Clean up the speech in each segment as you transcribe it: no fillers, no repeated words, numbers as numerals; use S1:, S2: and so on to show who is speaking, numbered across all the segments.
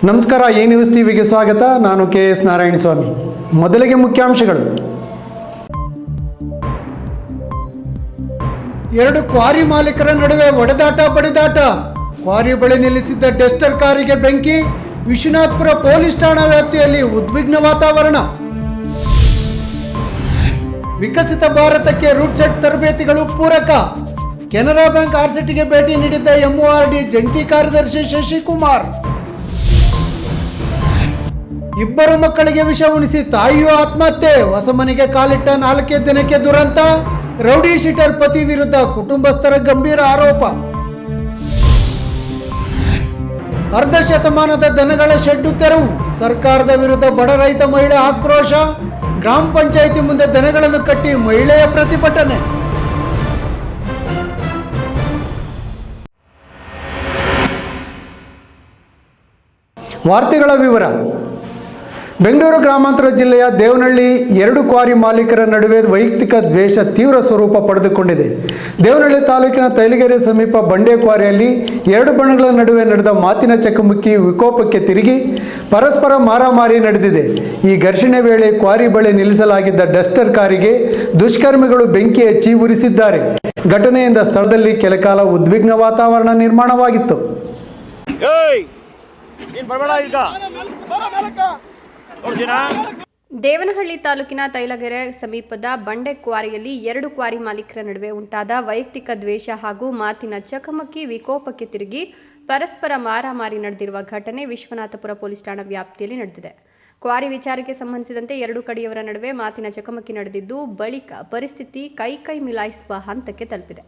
S1: ನಮಸ್ಕಾರ, A news ಟಿವಿಗೆ ಸ್ವಾಗತ. ನಾನು KS ನಾರಾಯಣಸ್ವಾಮಿ. ಮೊದಲಿಗೆ ಮುಖ್ಯಾಂಶಗಳು. ಎರಡು ಕ್ವಾರಿ ಮಾಲೀಕರ ನಡುವೆ ಹೊಡೆದಾಟ ಬಡಿದಾಟ. ಕ್ವಾರಿ ಬಳಿ ನಿಲ್ಲಿಸಿದ್ದ ಡಸ್ಟರ್ ಕಾರಿಗೆ ಬೆಂಕಿ. ವಿಶ್ವನಾಥಪುರ ಪೊಲೀಸ್ ಠಾಣಾ ವ್ಯಾಪ್ತಿಯಲ್ಲಿ ಉದ್ವಿಗ್ನ ವಾತಾವರಣ. ವಿಕಸಿತ ಭಾರತಕ್ಕೆ ರೂಟ್ ಸೆಟ್ ತರಬೇತಿಗಳು ಪೂರಕ. ಕೆನರಾ ಬ್ಯಾಂಕ್ RCTಗೆ ಭೇಟಿ ನೀಡಿದ್ದ MORD ಜಂಟಿ ಕಾರ್ಯದರ್ಶಿ ಶಶಿಕುಮಾರ್. ಇಬ್ಬರು ಮಕ್ಕಳಿಗೆ ವಿಷ ಉಣಿಸಿ ತಾಯಿಯು ಆತ್ಮಹತ್ಯೆ. ಹೊಸ ಮನೆಗೆ ಕಾಲಿಟ್ಟ 4 ದಿನಕ್ಕೆ ದುರಂತ. ರೌಡಿ ಶೀಟರ್ ಪತಿ ವಿರುದ್ಧ ಕುಟುಂಬಸ್ಥರ ಗಂಭೀರ ಆರೋಪ. ಅರ್ಧ ಶತಮಾನದ ದನಗಳ ಶೆಡ್ಡು ತೆರವು. ಸರ್ಕಾರದ ವಿರುದ್ಧ ಬಡ ರೈತ ಮಹಿಳೆ ಆಕ್ರೋಶ. ಗ್ರಾಮ ಪಂಚಾಯಿತಿ ಮುಂದೆ ದನಗಳನ್ನು ಕಟ್ಟಿ ಮಹಿಳೆಯ ಪ್ರತಿಭಟನೆ. ವಾರ್ತೆಗಳ ವಿವರ. ಬೆಂಗಳೂರು ಗ್ರಾಮಾಂತರ ಜಿಲ್ಲೆಯ ದೇವನಹಳ್ಳಿ ಎರಡು ಕ್ವಾರಿ ಮಾಲೀಕರ ನಡುವೆ ವೈಯಕ್ತಿಕ ದ್ವೇಷ ತೀವ್ರ ಸ್ವರೂಪ ಪಡೆದುಕೊಂಡಿದೆ. ದೇವನಹಳ್ಳಿ ತಾಲೂಕಿನ ತೈಲಗೆರೆ ಸಮೀಪ ಬಂಡೆ ಕ್ವಾರಿಯಲ್ಲಿ ಎರಡು ಬಣಗಳ ನಡುವೆ ನಡೆದ ಮಾತಿನ ಚಕಮಕಿ ವಿಕೋಪಕ್ಕೆ ತಿರುಗಿ ಪರಸ್ಪರ ಮಾರಾಮಾರಿ ನಡೆದಿದೆ. ಈ ಘರ್ಷಣೆ ವೇಳೆ ಕ್ವಾರಿ ಬಳಿ ನಿಲ್ಲಿಸಲಾಗಿದ್ದ ಡಸ್ಟರ್ ಕಾರಿಗೆ ದುಷ್ಕರ್ಮಿಗಳು ಬೆಂಕಿ ಹಚ್ಚಿ ಉರಿಸಿದ್ದಾರೆ. ಘಟನೆಯಿಂದ ಸ್ಥಳದಲ್ಲಿ ಕೆಲಕಾಲ ಉದ್ವಿಗ್ನ ವಾತಾವರಣ ನಿರ್ಮಾಣವಾಗಿತ್ತು.
S2: ದೇವನಹಳ್ಳಿ ತಾಲೂಕಿನ ತೈಲಗೆರೆ ಸಮೀಪದ ಬಂಡೆ ಕ್ವಾರಿಯಲ್ಲಿ ಎರಡು ಕ್ವಾರಿ ಮಾಲೀಕರ ನಡುವೆ ಉಂಟಾದ ವೈಯಕ್ತಿಕ ದ್ವೇಷ ಹಾಗೂ ಮಾತಿನ ಚಕಮಕಿ ವಿಕೋಪಕ್ಕೆ ತಿರುಗಿ ಪರಸ್ಪರ ಮಾರಾಮಾರಿ ನಡೆದಿರುವ ಘಟನೆ ವಿಶ್ವನಾಥಪುರ ಪೊಲೀಸ್ ಠಾಣಾ ವ್ಯಾಪ್ತಿಯಲ್ಲಿ ನಡೆದಿದೆ. ಕ್ವಾರಿ ವಿಚಾರಕ್ಕೆ ಸಂಬಂಧಿಸಿದಂತೆ ಎರಡು ಕಡೆಯವರ ನಡುವೆ ಮಾತಿನ ಚಕಮಕಿ ನಡೆದಿದ್ದು, ಬಳಿಕ ಪರಿಸ್ಥಿತಿ ಕೈ ಮಿಲಾಯಿಸುವ ಹಂತಕ್ಕೆ ತಲುಪಿದೆ.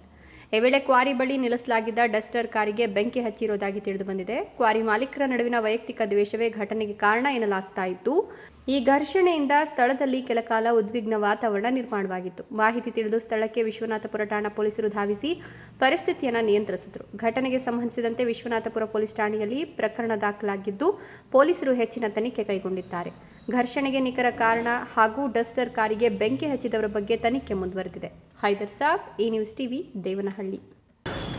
S2: ಈ ವೇಳೆ ಕ್ವಾರಿ ಬಳಿ ನಿಲ್ಲಿಸಲಾಗಿದ್ದ ಡಸ್ಟರ್ ಕಾರಿಗೆ ಬೆಂಕಿ ಹಚ್ಚಿರುವುದಾಗಿ ತಿಳಿದು ಬಂದಿದೆ. ಕ್ವಾರಿ ಮಾಲೀಕರ ನಡುವಿನ ವೈಯಕ್ತಿಕ ದ್ವೇಷವೇ ಘಟನೆಗೆ ಕಾರಣ ಎನ್ನಲಾಗ್ತಾ ಇತ್ತು. ಈ ಘರ್ಷಣೆಯಿಂದ ಸ್ಥಳದಲ್ಲಿ ಕೆಲಕಾಲ ಉದ್ವಿಗ್ನ ವಾತಾವರಣ ನಿರ್ಮಾಣವಾಗಿತ್ತು. ಮಾಹಿತಿ ತಿಳಿದು ಸ್ಥಳಕ್ಕೆ ವಿಶ್ವನಾಥಪುರ ಠಾಣಾ ಪೊಲೀಸರು ಧಾವಿಸಿ ಪರಿಸ್ಥಿತಿಯನ್ನು ನಿಯಂತ್ರಿಸಿದರು. ಘಟನೆಗೆ ಸಂಬಂಧಿಸಿದಂತೆ ವಿಶ್ವನಾಥಪುರ ಪೊಲೀಸ್ ಠಾಣೆಯಲ್ಲಿ ಪ್ರಕರಣ ದಾಖಲಾಗಿದ್ದು, ಪೊಲೀಸರು ಹೆಚ್ಚಿನ ತನಿಖೆ ಕೈಗೊಂಡಿದ್ದಾರೆ. ಘರ್ಷಣೆಗೆ ನಿಖರ ಕಾರಣ ಹಾಗೂ ಡಸ್ಟರ್ ಕಾರಿಗೆ ಬೆಂಕಿ ಹಚ್ಚಿದವರ ಬಗ್ಗೆ ತನಿಖೆ ಮುಂದುವರೆದಿದೆ. Haider Sab, A news TV, Devanahalli.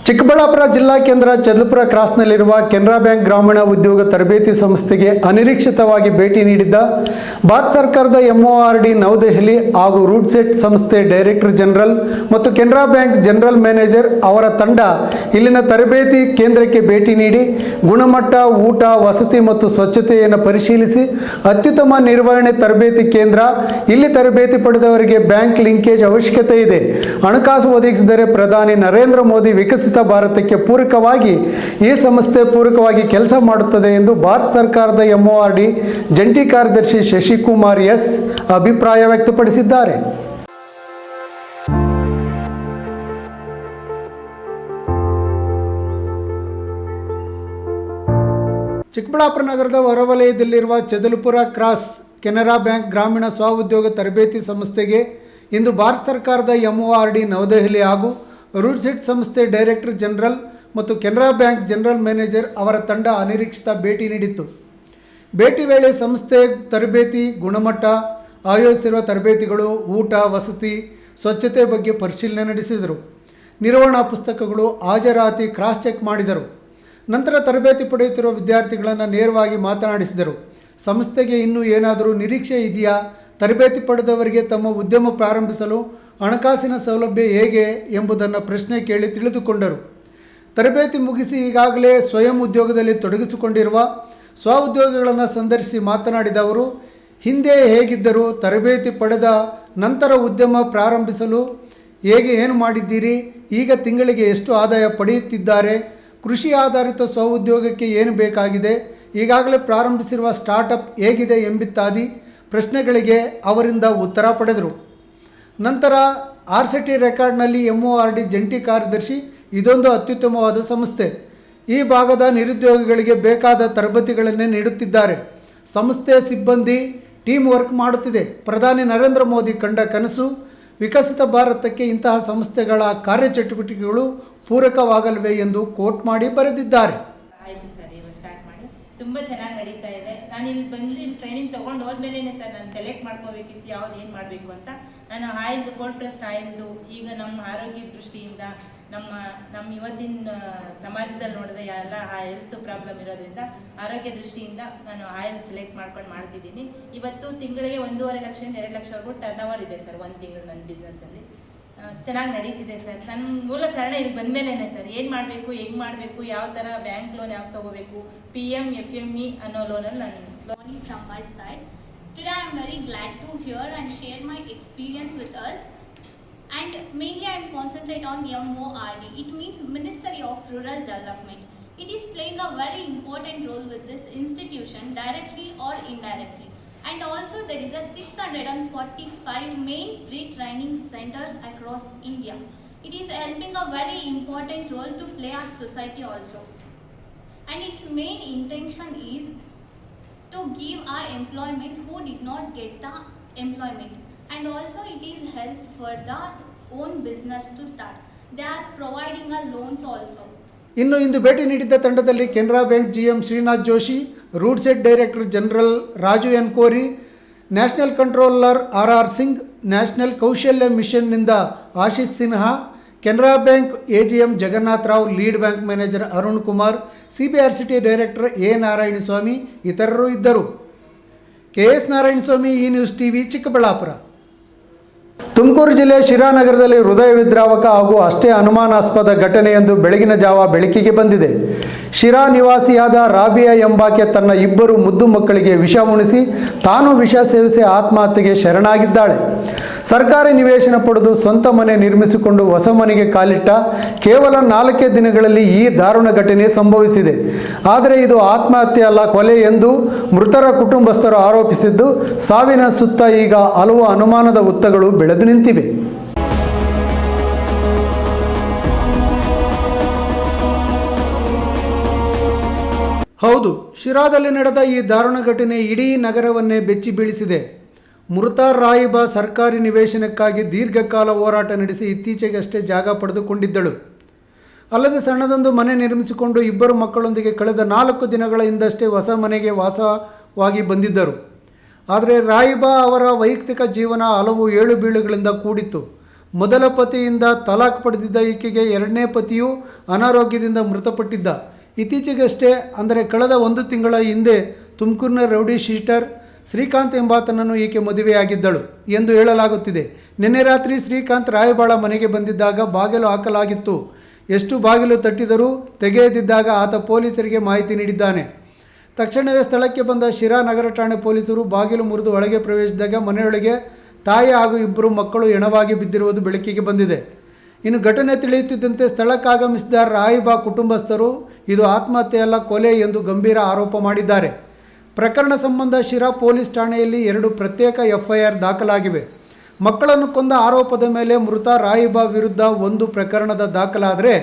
S1: Chikkaballapur ಜಿಲ್ಲಾ ಕೇಂದ್ರ ಚದಲಪುರ ಕ್ರಾಸ್ನಲ್ಲಿರುವ ಕೆನರಾ ಬ್ಯಾಂಕ್ ಗ್ರಾಮೀಣ ಉದ್ಯೋಗ ತರಬೇತಿ ಸಂಸ್ಥೆಗೆ ಅನಿರೀಕ್ಷಿತವಾಗಿ ಭೇಟಿ ನೀಡಿದ್ದ ಭಾರತ ಸರ್ಕಾರದ MORD ನವದೆಹಲಿ ಹಾಗೂ ರೂಟ್ ಸೆಟ್ ಸಂಸ್ಥೆ ಡೈರೆಕ್ಟರ್ ಜನರಲ್ ಮತ್ತು ಕೆನರಾ ಬ್ಯಾಂಕ್ ಜನರಲ್ ಮ್ಯಾನೇಜರ್ ಅವರ ತಂಡ ಇಲ್ಲಿನ ತರಬೇತಿ ಕೇಂದ್ರಕ್ಕೆ ಭೇಟಿ ನೀಡಿ ಗುಣಮಟ್ಟ, ಊಟ, ವಸತಿ ಮತ್ತು ಸ್ವಚ್ಛತೆಯನ್ನು ಪರಿಶೀಲಿಸಿ ಅತ್ಯುತ್ತಮ ನಿರ್ವಹಣೆ ತರಬೇತಿ ಕೇಂದ್ರ. ಇಲ್ಲಿ ತರಬೇತಿ ಪಡೆದವರಿಗೆ ಬ್ಯಾಂಕ್ ಲಿಂಕೇಜ್ ಅವಶ್ಯಕತೆ ಇದೆ. ಹಣಕಾಸು ಒದಗಿಸಿದರೆ ಪ್ರಧಾನಿ ನರೇಂದ್ರ ಮೋದಿ ವಿಕಸಿತ ಭಾರತಕ್ಕೆ ಪೂರಕವಾಗಿ ಈ ಸಂಸ್ಥೆ ಪೂರಕವಾಗಿ ಕೆಲಸ ಮಾಡುತ್ತದೆ ಎಂದು ಭಾರತ ಸರ್ಕಾರದ MORD ಜಂಟಿ ಕಾರ್ಯದರ್ಶಿ ಶಶಿಕುಮಾರ್ S ಅಭಿಪ್ರಾಯ ವ್ಯಕ್ತಪಡಿಸಿದ್ದಾರೆ. ಚಿಕ್ಕಬಳ್ಳಾಪುರ ನಗರದ ಹೊರವಲಯದಲ್ಲಿರುವ ಚದಲಪುರ ಕ್ರಾಸ್ ಕೆನರಾ ಬ್ಯಾಂಕ್ ಗ್ರಾಮೀಣ ಸ್ವಉದ್ಯೋಗ ತರಬೇತಿ ಸಂಸ್ಥೆಗೆ ಇಂದು ಭಾರತ ಸರ್ಕಾರದ MORD ನವದೆಹಲಿ ಹಾಗೂ ರೂಟ್ ಸೆಟ್ ಸಂಸ್ಥೆ ಡೈರೆಕ್ಟರ್ ಜನರಲ್ ಮತ್ತು ಕೆನರಾ ಬ್ಯಾಂಕ್ ಜನರಲ್ ಮ್ಯಾನೇಜರ್ ಅವರ ತಂಡ ಅನಿರೀಕ್ಷಿತ ಭೇಟಿ ನೀಡಿತ್ತು. ಭೇಟಿ ವೇಳೆ ಸಂಸ್ಥೆ ತರಬೇತಿ, ಗುಣಮಟ್ಟ, ಆಯೋಜಿಸಿರುವ ತರಬೇತಿಗಳು, ಊಟ, ವಸತಿ, ಸ್ವಚ್ಛತೆ ಬಗ್ಗೆ ಪರಿಶೀಲನೆ ನಡೆಸಿದರು. ನಿರ್ವಹಣಾ ಪುಸ್ತಕಗಳು, ಹಾಜರಾತಿ ಕ್ರಾಸ್ ಚೆಕ್ ಮಾಡಿದರು. ನಂತರ ತರಬೇತಿ ಪಡೆಯುತ್ತಿರುವ ವಿದ್ಯಾರ್ಥಿಗಳನ್ನು ನೇರವಾಗಿ ಮಾತನಾಡಿಸಿದರು. ಸಂಸ್ಥೆಗೆ ಇನ್ನೂ ಏನಾದರೂ ನಿರೀಕ್ಷೆ ಇದೆಯಾ? ತರಬೇತಿ ಪಡೆದವರಿಗೆ ತಮ್ಮ ಉದ್ಯಮ ಪ್ರಾರಂಭಿಸಲು ಹಣಕಾಸಿನ ಸೌಲಭ್ಯ ಹೇಗೆ ಎಂಬುದನ್ನು ಪ್ರಶ್ನೆ ಕೇಳಿ ತಿಳಿದುಕೊಂಡರು. ತರಬೇತಿ ಮುಗಿಸಿ ಈಗಾಗಲೇ ಸ್ವಯಂ ಉದ್ಯೋಗದಲ್ಲಿ ತೊಡಗಿಸಿಕೊಂಡಿರುವ ಸ್ವಉದ್ಯೋಗಿಗಳನ್ನು ಸಂದರ್ಶಿಸಿ ಮಾತನಾಡಿದ ಅವರು, ಹಿಂದೆ ಹೇಗಿದ್ದರು, ತರಬೇತಿ ಪಡೆದ ನಂತರ ಉದ್ಯಮ ಪ್ರಾರಂಭಿಸಲು ಏನು ಮಾಡಿದ್ದೀರಿ, ಈಗ ತಿಂಗಳಿಗೆ ಎಷ್ಟು ಆದಾಯ ಪಡೆಯುತ್ತಿದ್ದಾರೆ, ಕೃಷಿ ಆಧಾರಿತ ಸ್ವಉದ್ಯೋಗಕ್ಕೆ ಏನು ಬೇಕಾಗಿದೆ, ಈಗಾಗಲೇ ಪ್ರಾರಂಭಿಸಿರುವ ಸ್ಟಾರ್ಟಪ್ ಹೇಗಿದೆ ಎಂಬಿತ್ಯಾದಿ ಪ್ರಶ್ನೆಗಳಿಗೆ ಅವರಿಂದ ಉತ್ತರ ಪಡೆದರು. ನಂತರ RCT ರೆಕಾರ್ಡ್ನಲ್ಲಿ MORD ಜಂಟಿ ಕಾರ್ಯದರ್ಶಿ, ಇದೊಂದು ಅತ್ಯುತ್ತಮವಾದ ಸಂಸ್ಥೆ. ಈ ಭಾಗದ ನಿರುದ್ಯೋಗಿಗಳಿಗೆ ಬೇಕಾದ ತರಬೇತಿಗಳನ್ನೇ ನೀಡುತ್ತಿದ್ದಾರೆ. ಸಂಸ್ಥೆ ಸಿಬ್ಬಂದಿ ಟೀಮ್ ವರ್ಕ್ ಮಾಡುತ್ತಿದೆ. ಪ್ರಧಾನಿ ನರೇಂದ್ರ ಮೋದಿ ಕಂಡ ಕನಸು ವಿಕಸಿತ ಭಾರತಕ್ಕೆ ಇಂತಹ ಸಂಸ್ಥೆಗಳ ಕಾರ್ಯಚಟುವಟಿಕೆಗಳು ಪೂರಕವಾಗಲಿವೆ ಎಂದು ಕೋಟ್ ಮಾಡಿ ಬರೆದಿದ್ದಾರೆ.
S3: ತುಂಬ ಚೆನ್ನಾಗಿ ನಡೀತಾ ಇದೆ. ನಾನು ಇಲ್ಲಿ ಬಂದು ಟ್ರೈನಿಂಗ್ ತೊಗೊಂಡು ಹೋದ್ಮೇಲೆ ಸರ್ ನಾನು ಸೆಲೆಕ್ಟ್ ಮಾಡ್ಕೋಬೇಕಿತ್ತು ಯಾವ್ದು ಏನು ಮಾಡಬೇಕು ಅಂತ. ನಾನು ಆಯಿಲ್ದು ಕೋಲ್ಡ್ ಪ್ರೆಸ್ಡ್ ಆಯಿಲ್ದು ಈಗ ನಮ್ಮ ಆರೋಗ್ಯದ ದೃಷ್ಟಿಯಿಂದ ನಮ್ಮ ಇವತ್ತಿನ ಸಮಾಜದಲ್ಲಿ ನೋಡಿದ್ರೆ ಎಲ್ಲ ಹೆಲ್ತ್ ಪ್ರಾಬ್ಲಮ್ ಇರೋದ್ರಿಂದ ಆರೋಗ್ಯ ದೃಷ್ಟಿಯಿಂದ ನಾನು ಆಯಿಲ್ ಸೆಲೆಕ್ಟ್ ಮಾಡ್ಕೊಂಡು ಮಾಡ್ತಿದ್ದೀನಿ. ಇವತ್ತು ತಿಂಗಳಿಗೆ 1.5 ಲಕ್ಷದಿಂದ 2 ಲಕ್ಷವರೆಗೂ ಟರ್ನ್ ಓವರ್ ಇದೆ ಸರ್ ಒಂದು ತಿಂಗಳು ನನ್ನ ಬಿಸ್ನೆಸ್ಸಲ್ಲಿ. ಚೆನ್ನಾಗಿ ನಡೀತಿದೆ ಸರ್. ನನ್ನ ಮೂಲ ಕಾರಣ ಇಲ್ಲಿ ಬಂದಮೇಲೆ ಸರ್ ಏನು ಮಾಡಬೇಕು, ಹೆಂಗೆ ಮಾಡಬೇಕು, ಯಾವ ಥರ ಬ್ಯಾಂಕ್ ಲೋನ್ ಯಾಕೆ ತೊಗೋಬೇಕು, PM FME ಅನ್ನೋ ಲೋನಲ್ಲಿ ನಾನು
S4: From my side. Today I am very glad to hear and share my experience with us. And mainly I am concentrate on MORD. It means Ministry of Rural Development. It is playing a very important role with this institution directly or indirectly. And also there is a 645 main pre-training centers across India. It is helping a very important role to play our society also. And its main intention is to give our employment who did not get the employment. And also it is help for the own business to start. They are providing a loans also.
S1: ಇನ್ನು ಇಂದು ಭೇಟಿ ನೀಡಿದ್ದ ತಂಡದಲ್ಲಿ Canara bank GM Srinath Joshi, RUDSET director general Raju N Kori, national controller RR Singh, national Kaushalya ಮಿಷನ್ನಿಂದ Ashish Sinha, Canara bank AGM Jagannath Rao, lead bank manager Arun Kumar, CBRCT director A Narayanaswamy ಇತರರು ಇದ್ದರು. KS Narayanaswamy, ಈ news TV, Chikkaballapur. Tumakuru ಜಿಲ್ಲೆಯ ಶಿರಾ ನಗರದಲ್ಲಿ ಹೃದಯ ವಿದ್ರಾವಕ ಹಾಗೂ ಅಷ್ಟೇ ಅನುಮಾನಾಸ್ಪದ ಘಟನೆಯೊಂದು ಬೆಳಗಿನ ಜಾವ ಬೆಳಕಿಗೆ ಬಂದಿದೆ. ಶಿರಾ ನಿವಾಸಿಯಾದ ರಾಬಿಯಾ ಎಂಬಾಕೆ ತನ್ನ 2 ಮುದ್ದು ಮಕ್ಕಳಿಗೆ ವಿಷ ಉಣಿಸಿ ತಾನು ವಿಷ ಸೇವಿಸಿ ಆತ್ಮಹತ್ಯೆಗೆ ಶರಣಾಗಿದ್ದಾಳೆ. ಸರ್ಕಾರಿ ನಿವೇಶನ ಪಡೆದು ಸ್ವಂತ ಮನೆ ನಿರ್ಮಿಸಿಕೊಂಡು ಹೊಸ ಮನೆಗೆ ಕಾಲಿಟ್ಟ ಕೇವಲ 4 ದಿನಗಳಲ್ಲಿ ಈ ದಾರುಣ ಘಟನೆ ಸಂಭವಿಸಿದೆ. ಆದರೆ ಇದು ಆತ್ಮಹತ್ಯೆ ಅಲ್ಲ, ಕೊಲೆ ಎಂದು ಮೃತರ ಕುಟುಂಬಸ್ಥರು ಆರೋಪಿಸಿದ್ದು, ಸಾವಿನ ಸುತ್ತ ಈಗ ಹಲವು ಅನುಮಾನದ ಹುತ್ತಗಳು ಬೆಳೆದು ನಿಂತಿವೆ. ಹೌದು, ಶಿರಾದಲ್ಲಿ ನಡೆದ ಈ ದಾರುಣ ಘಟನೆ ಇಡೀ ನಗರವನ್ನೇ ಬೆಚ್ಚಿ ಬೀಳಿಸಿದೆ. ಮೃತ ರಾಯಿಬಾ ಸರ್ಕಾರಿ ನಿವೇಶನಕ್ಕಾಗಿ ದೀರ್ಘಕಾಲ ಹೋರಾಟ ನಡೆಸಿ ಇತ್ತೀಚೆಗಷ್ಟೇ ಜಾಗ ಪಡೆದುಕೊಂಡಿದ್ದಳು. ಅಲ್ಲದೆ ಸಣ್ಣದೊಂದು ಮನೆ ನಿರ್ಮಿಸಿಕೊಂಡು 2 ಮಕ್ಕಳೊಂದಿಗೆ ಕಳೆದ 4 ದಿನಗಳ ಹಿಂದಷ್ಟೇ ಹೊಸ ಮನೆಗೆ ವಾಸವಾಗಿ ಬಂದಿದ್ದರು. ಆದರೆ ರಾಯಿಬಾ ಅವರ ವೈಯಕ್ತಿಕ ಜೀವನ ಹಲವು ಏಳು ಬೀಳುಗಳಿಂದ ಕೂಡಿತ್ತು. ಮೊದಲ ಪತಿಯಿಂದ ತಲಾಕ್ ಪಡೆದಿದ್ದ ಈಕೆಗೆ 2ನೇ ಪತಿಯು ಅನಾರೋಗ್ಯದಿಂದ ಮೃತಪಟ್ಟಿದ್ದ. ಇತ್ತೀಚೆಗಷ್ಟೇ ಅಂದರೆ ಕಳೆದ 1 ತಿಂಗಳ ಹಿಂದೆ ತುಮಕೂರಿನ ರೌಡಿ ಶೀಟರ್ ಶ್ರೀಕಾಂತ್ ಎಂಬಾತನನ್ನು ಈಕೆ ಮದುವೆಯಾಗಿದ್ದಳು ಎಂದು ಹೇಳಲಾಗುತ್ತಿದೆ. ನಿನ್ನೆ ರಾತ್ರಿ ಶ್ರೀಕಾಂತ್ ರಾಯಬಾಳ ಮನೆಗೆ ಬಂದಿದ್ದಾಗ ಬಾಗಿಲು ಹಾಕಲಾಗಿತ್ತು. ಎಷ್ಟು ಬಾಗಿಲು ತಟ್ಟಿದರೂ ತೆಗೆಯದಿದ್ದಾಗ ಆತ ಪೊಲೀಸರಿಗೆ ಮಾಹಿತಿ ನೀಡಿದ್ದಾನೆ. ತಕ್ಷಣವೇ ಸ್ಥಳಕ್ಕೆ ಬಂದ ಶಿರಾ ನಗರ ಠಾಣೆ ಪೊಲೀಸರು ಬಾಗಿಲು ಮುರಿದು ಒಳಗೆ ಪ್ರವೇಶಿಸಿದಾಗ ಮನೆಯೊಳಗೆ ತಾಯಿ ಹಾಗೂ 2 ಮಕ್ಕಳು ಹೆಣವಾಗಿ ಬಿದ್ದಿರುವುದು ಬೆಳಕಿಗೆ ಬಂದಿದೆ. ಇನ್ನು ಘಟನೆ ತಿಳಿಯುತ್ತಿದ್ದಂತೆ ಸ್ಥಳಕ್ಕಾಗಮಿಸಿದ ರಾಯಿಬಾ ಕುಟುಂಬಸ್ಥರು ಇದು ಆತ್ಮಹತ್ಯೆಯಲ್ಲ, ಕೊಲೆ ಎಂದು ಗಂಭೀರ ಆರೋಪ ಮಾಡಿದ್ದಾರೆ. ಪ್ರಕರಣ ಸಂಬಂಧ ಶಿರಾ ಪೊಲೀಸ್ ಠಾಣೆಯಲ್ಲಿ 2 ಪ್ರತ್ಯೇಕ FIR ದಾಖಲಾಗಿವೆ. ಮಕ್ಕಳನ್ನು ಕೊಂದ ಆರೋಪದ ಮೇಲೆ ಮೃತ ರಾಯಿಬಾ ವಿರುದ್ಧ 1 ಪ್ರಕರಣದ ದಾಖಲಾದರೆ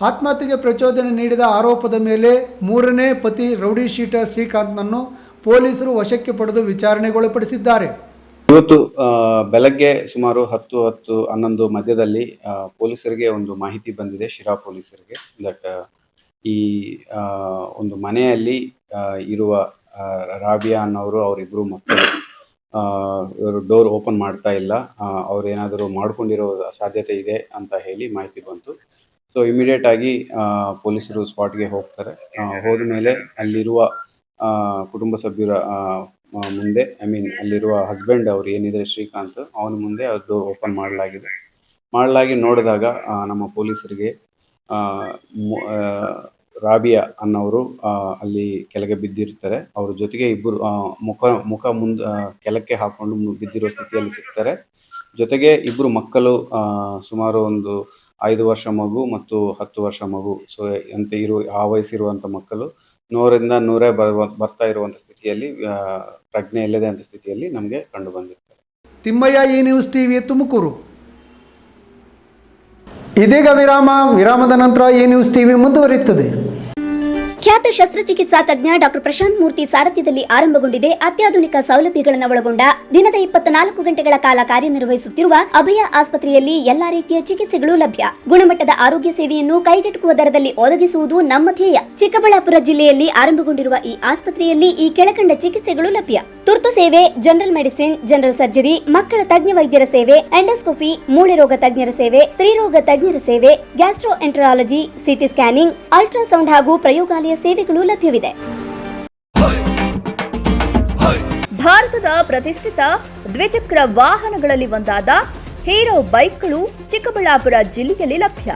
S1: ಆತ್ಮಹತ್ಯೆಗೆ ಪ್ರಚೋದನೆ ನೀಡಿದ ಆರೋಪದ ಮೇಲೆ 3ನೇ ಪತಿ ರೌಡಿ ಶೀಟರ್ ಶ್ರೀಕಾಂತ್ನನ್ನು ಪೊಲೀಸರು ವಶಕ್ಕೆ ಪಡೆದು ವಿಚಾರಣೆಗೊಳಪಡಿಸಿದ್ದಾರೆ.
S5: ಇವತ್ತು ಬೆಳಗ್ಗೆ ಸುಮಾರು 10-11 ಮಧ್ಯದಲ್ಲಿ ಪೊಲೀಸರಿಗೆ ಒಂದು ಮಾಹಿತಿ ಬಂದಿದೆ, ಶಿರಾ ಪೊಲೀಸರಿಗೆ, ದಟ್ ಈ ಒಂದು ಮನೆಯಲ್ಲಿ ಇರುವ ರಾಬಿಯಾ ಅನ್ನೋರು ಅವರಿಬ್ಬರು ಮಕ್ಕಳು ಇವರು ಡೋರ್ ಓಪನ್ ಮಾಡ್ತಾ ಇಲ್ಲ, ಅವ್ರು ಏನಾದರೂ ಮಾಡ್ಕೊಂಡಿರೋ ಸಾಧ್ಯತೆ ಇದೆ ಅಂತ ಹೇಳಿ ಮಾಹಿತಿ ಬಂತು. ಸೊ ಇಮಿಡಿಯೇಟ್ ಆಗಿ ಪೊಲೀಸರು ಸ್ಪಾಟ್ಗೆ ಹೋಗ್ತಾರೆ. ಹೋದ ಮೇಲೆ ಅಲ್ಲಿರುವ ಕುಟುಂಬ ಸಭ್ಯರ ಮುಂದೆ, ಅಲ್ಲಿರುವ ಹಸ್ಬೆಂಡ್ ಅವ್ರು ಏನಿದೆ ಶ್ರೀಕಾಂತ್, ಅವನ ಮುಂದೆ ಅದು ಓಪನ್ ಮಾಡಲಾಗಿ ನೋಡಿದಾಗ ನಮ್ಮ ಪೊಲೀಸರಿಗೆ ರಾಬಿಯಾ ಅನ್ನೋರು ಅಲ್ಲಿ ಕೆಳಗೆ ಬಿದ್ದಿರ್ತಾರೆ. ಅವ್ರ ಜೊತೆಗೆ 2 ಮುಖ ಮುಂದೆ ಕೆಳಕ್ಕೆ ಹಾಕೊಂಡು ಬಿದ್ದಿರೋ ಸ್ಥಿತಿಯಲ್ಲಿ ಸಿಗ್ತಾರೆ. ಜೊತೆಗೆ 2 ಮಕ್ಕಳು, ಸುಮಾರು ಒಂದು 5 ವರ್ಷ ಮಗು ಮತ್ತು 10 ವರ್ಷ ಮಗು, ಸೊ ಅಂತ ಆ ವಯಸ್ಸಿರುವಂಥ ಮಕ್ಕಳು 100ರಿಂದ 100 ಬರ್ತಾ ಇರುವಂಥ ಸ್ಥಿತಿಯಲ್ಲಿ, ಪ್ರಜ್ಞೆ ಇಲ್ಲದೆ ಅಂತ ಸ್ಥಿತಿಯಲ್ಲಿ ನಮಗೆ ಕಂಡು ಬಂದಿರ್ತಾರೆ.
S1: ತಿಮ್ಮಯ್ಯ, ಈ ನ್ಯೂಸ್ TV, ತುಮಕೂರು. ಇದೀಗ ವಿರಾಮದ ನಂತರ ಈ ನ್ಯೂಸ್ TV ಮುಂದುವರಿಯುತ್ತದೆ.
S6: ಖ್ಯಾತ ಶಸ್ತ್ರಚಿಕಿತ್ಸಾ ತಜ್ಞ ಡಾಕ್ಟರ್ ಪ್ರಶಾಂತ್ ಮೂರ್ತಿ ಸಾರಥ್ಯದಲ್ಲಿ ಆರಂಭಗೊಂಡಿದೆ ಅತ್ಯಾಧುನಿಕ ಸೌಲಭ್ಯಗಳನ್ನು ಒಳಗೊಂಡ ದಿನದ 24 ಗಂಟೆಗಳ ಕಾಲ ಕಾರ್ಯನಿರ್ವಹಿಸುತ್ತಿರುವ ಅಭಯ ಆಸ್ಪತ್ರೆಯಲ್ಲಿ ಎಲ್ಲಾ ರೀತಿಯ ಚಿಕಿತ್ಸೆಗಳು ಲಭ್ಯ. ಗುಣಮಟ್ಟದ ಆರೋಗ್ಯ ಸೇವೆಯನ್ನು ಕೈಗೆಟುಕುವ ದರದಲ್ಲಿ ಒದಗಿಸುವುದು ನಮ್ಮ ಧ್ಯೇಯ. ಚಿಕ್ಕಬಳ್ಳಾಪುರ ಜಿಲ್ಲೆಯಲ್ಲಿ ಆರಂಭಗೊಂಡಿರುವ ಈ ಆಸ್ಪತ್ರೆಯಲ್ಲಿ ಈ ಕೆಳಕಂಡ ಚಿಕಿತ್ಸೆಗಳು ಲಭ್ಯ: ತುರ್ತು ಸೇವೆ, ಜನರಲ್ ಮೆಡಿಸಿನ್, ಜನರಲ್ ಸರ್ಜರಿ, ಮಕ್ಕಳ ತಜ್ಞ ವೈದ್ಯರ ಸೇವೆ, ಎಂಡೋಸ್ಕೋಪಿ, ಮೂಳೆ ರೋಗ ತಜ್ಞರ ಸೇವೆ, ಸ್ತ್ರೀರೋಗ ತಜ್ಞರ ಸೇವೆ, ಗ್ಯಾಸ್ಟ್ರೋಎಂಟರಾಲಜಿ, ಸಿಟಿ ಸ್ಕ್ಯಾನಿಂಗ್, ಅಲ್ಟ್ರಾಸೌಂಡ್ ಹಾಗೂ ಪ್ರಯೋಗಾಲಯ ಸೇವೆಗಳು ಲಭ್ಯವಿದೆ.
S7: ಭಾರತದ ಪ್ರತಿಷ್ಠಿತ ದ್ವಿಚಕ್ರ ವಾಹನಗಳಲ್ಲಿ ಒಂದಾದ ಹೀರೋ ಬೈಕ್ಗಳು ಚಿಕ್ಕಬಳ್ಳಾಪುರ ಜಿಲ್ಲೆಯಲ್ಲಿ ಲಭ್ಯ.